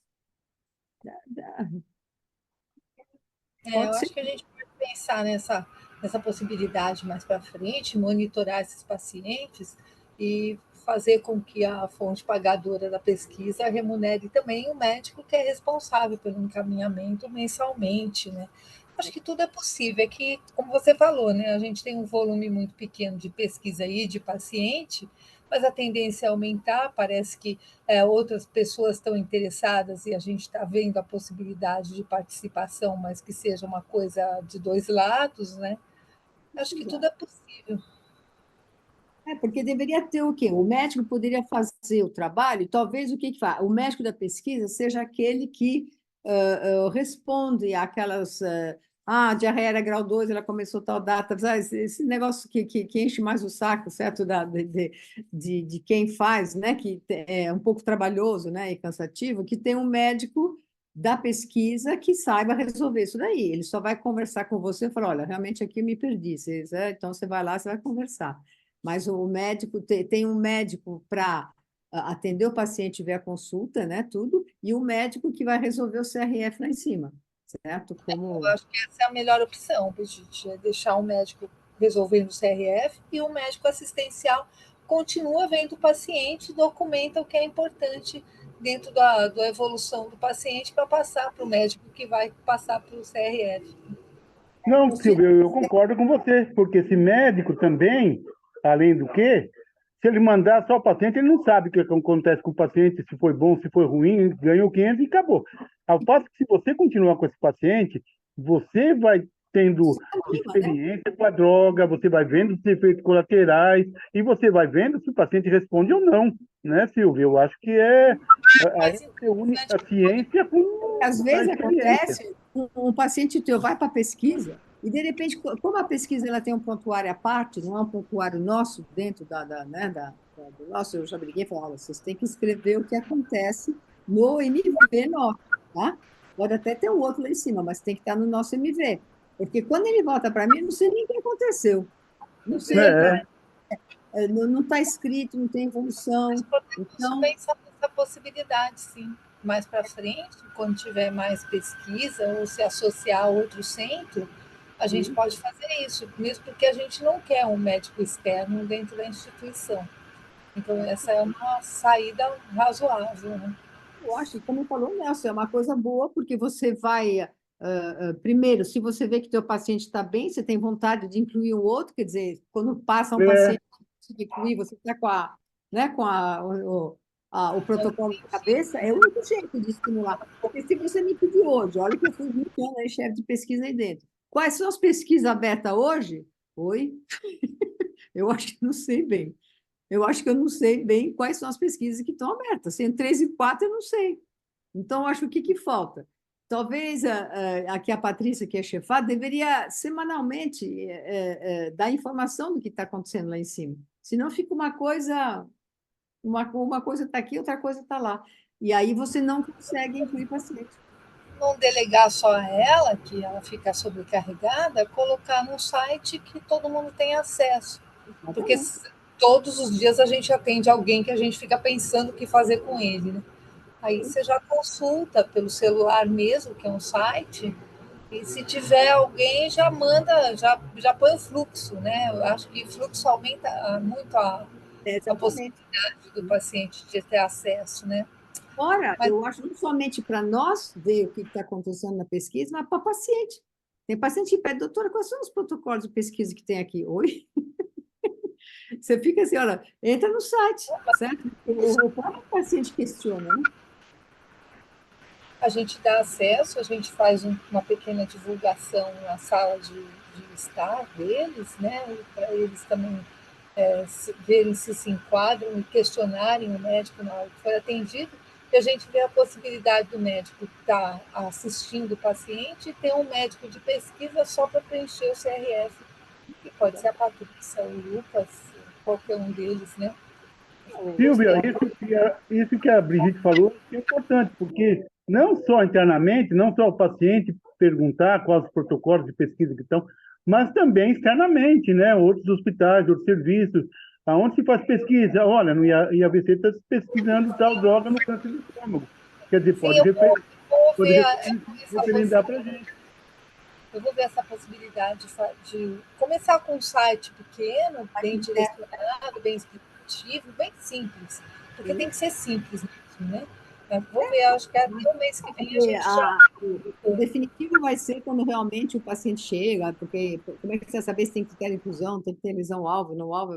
Eu Pode ser. acho que a gente pode pensar nessa possibilidade mais para frente, monitorar esses pacientes e fazer com que a fonte pagadora da pesquisa remunere também o médico que é responsável pelo encaminhamento mensalmente, né? Acho que tudo é possível, é que, como você falou, né, a gente tem um volume muito pequeno de pesquisa aí, de paciente, mas a tendência é aumentar, parece que outras pessoas estão interessadas e a gente está vendo a possibilidade de participação, mas que seja uma coisa de dois lados, né? Acho que tudo é possível. Porque deveria ter o quê? O médico poderia fazer o trabalho, talvez o que que faz? O médico da pesquisa seja aquele que responde àquelas. Diarreia era grau 2, ela começou tal data. Sabe? Esse negócio que enche mais o saco, certo? De quem faz, né? Que é um pouco trabalhoso, né? E cansativo, que tem um médico da pesquisa que saiba resolver isso daí. Ele só vai conversar com você e falar: olha, realmente aqui eu me perdi. Então você vai lá, você vai conversar. Mas o médico tem um médico para atender o paciente, ver a consulta, né, tudo, e o médico que vai resolver o CRF lá em cima, certo? Eu acho que essa é a melhor opção, Brigitte, é deixar o médico resolvendo o CRF e o médico assistencial continua vendo o paciente, documenta o que é importante dentro da evolução do paciente para passar para o médico que vai passar para o CRF. Não, Você, Silvio, eu concordo com você, porque esse médico também, além do que, se ele mandar só o paciente, ele não sabe o que acontece com o paciente, se foi bom, se foi ruim, ganhou 500 e acabou. Ao passo que se você continuar com esse paciente, você vai tendo anima, né? experiência com a droga, você vai vendo os efeitos colaterais e você vai vendo se o paciente responde ou não, né, Silvio? Eu acho que aí Mas você une a interessante, ciência com Às a vezes experiência. acontece, um paciente teu vai para a pesquisa, e de repente, como a pesquisa ela tem um prontuário à parte, não é um prontuário nosso dentro né, do nosso, eu já briguei e falei, olha, vocês têm que escrever o que acontece no MV nosso, tá? Pode até ter o outro lá em cima, mas tem que estar no nosso MV. Porque quando ele volta para mim, eu não sei nem o que aconteceu. Não sei, É, não está escrito, não tem evolução. podemos Então, pensar nessa possibilidade, sim. Mais para frente, quando tiver mais pesquisa ou se associar a outro centro, a gente pode fazer isso, mesmo porque a gente não quer um médico externo dentro da instituição. Então, essa é uma saída razoável. Né? eu acho, como falou o Nelson, é uma coisa boa, porque você vai. Primeiro, se você vê que teu paciente está bem, você tem vontade de incluir o outro, quer dizer, quando passa um é, paciente de incluir, você está o protocolo na cabeça, é o único jeito de estimular. Porque se você me pedir hoje, olha que eu fui 20 anos aí, chefe de pesquisa aí dentro. Quais são as pesquisas abertas hoje? Oi? Eu acho que não sei bem. Eu acho que eu não sei bem quais são as pesquisas que estão abertas. Se entre 3 e 4, eu não sei. Então, acho que falta. Talvez aqui a Patrícia, que é chefada, deveria semanalmente dar informação do que está acontecendo lá em cima. Senão fica uma coisa está aqui, outra coisa está lá. E aí você não consegue incluir paciente. Não delegar só a ela, que ela fica sobrecarregada, colocar no site que todo mundo tem acesso. Porque Exatamente. todos os dias a gente atende alguém que a gente fica pensando o que fazer com ele. Né? Aí você já consulta pelo celular mesmo, que é um site, e se tiver alguém, já manda, já põe o fluxo, né? Eu acho que o fluxo aumenta muito a Exatamente. possibilidade do paciente de ter acesso, né? Ora, Mas eu acho não somente para nós ver o que está acontecendo na pesquisa, mas para paciente. Tem paciente que pede, doutora, quais são os protocolos de pesquisa que tem aqui? Oi? Você fica assim, olha, entra no site, certo? O próprio paciente questiona, né? a gente dá acesso, a gente faz uma pequena divulgação na sala de estar deles, né? Para eles também verem se enquadram e questionarem o médico na hora que for atendido, que a gente vê a possibilidade do médico estar assistindo o paciente e ter um médico de pesquisa só para preencher o CRF, que pode ser a Patrícia, o Lucas, qualquer um deles, né? Silvia, isso que a Brigitte falou é importante, porque não só internamente, não só o paciente perguntar quais os protocolos de pesquisa que estão, mas também externamente, né? Outros hospitais, outros serviços, aonde se faz pesquisa. Olha, no IAVC está se pesquisando tal droga no câncer do estômago. Quer dizer, Sim, vou pode ver essa referendar para a gente. Eu vou ver essa possibilidade de começar com um site pequeno, bem direcionado, bem explicativo, bem simples, porque tem que ser simples mesmo, né? Vou ver, acho que até o mês que vem a gente já. O definitivo vai ser quando realmente o paciente chega, porque como é que você vai saber se tem que ter inclusão, tem que ter lesão-alvo, não alvo,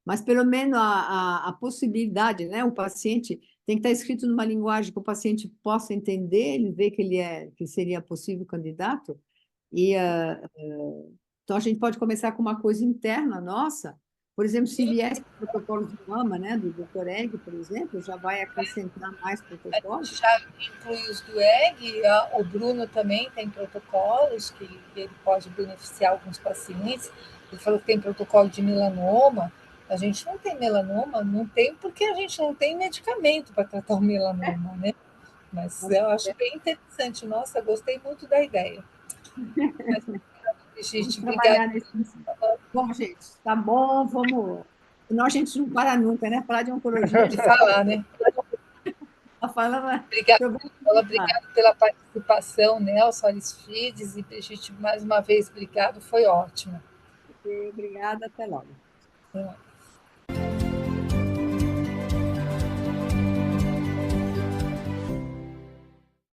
mas pelo menos a possibilidade, né? O paciente tem que estar escrito numa linguagem que o paciente possa entender, ele vê que seria possível candidato, e então a gente pode começar com uma coisa interna nossa, por exemplo, se viesse o protocolo de mama, né, do Dr. Egg, por exemplo, já vai acrescentar mais protocolos. Já inclui os do EG, o Bruno também tem protocolos que ele pode beneficiar alguns pacientes. Ele falou que tem protocolo de melanoma. A gente não tem melanoma, não tem porque a gente não tem medicamento para tratar o melanoma, né? Mas eu acho bem interessante. Nossa, gostei muito da ideia. Mas, gente, obrigada. Bom, gente, tá bom, vamos. Senão a gente não para nunca, né? Falar de oncologia. De falar, né? Tá falando. Obrigada pela participação, Nelson, Aristides e Brigitte, mais uma vez, obrigado, foi ótimo. Obrigada, até logo.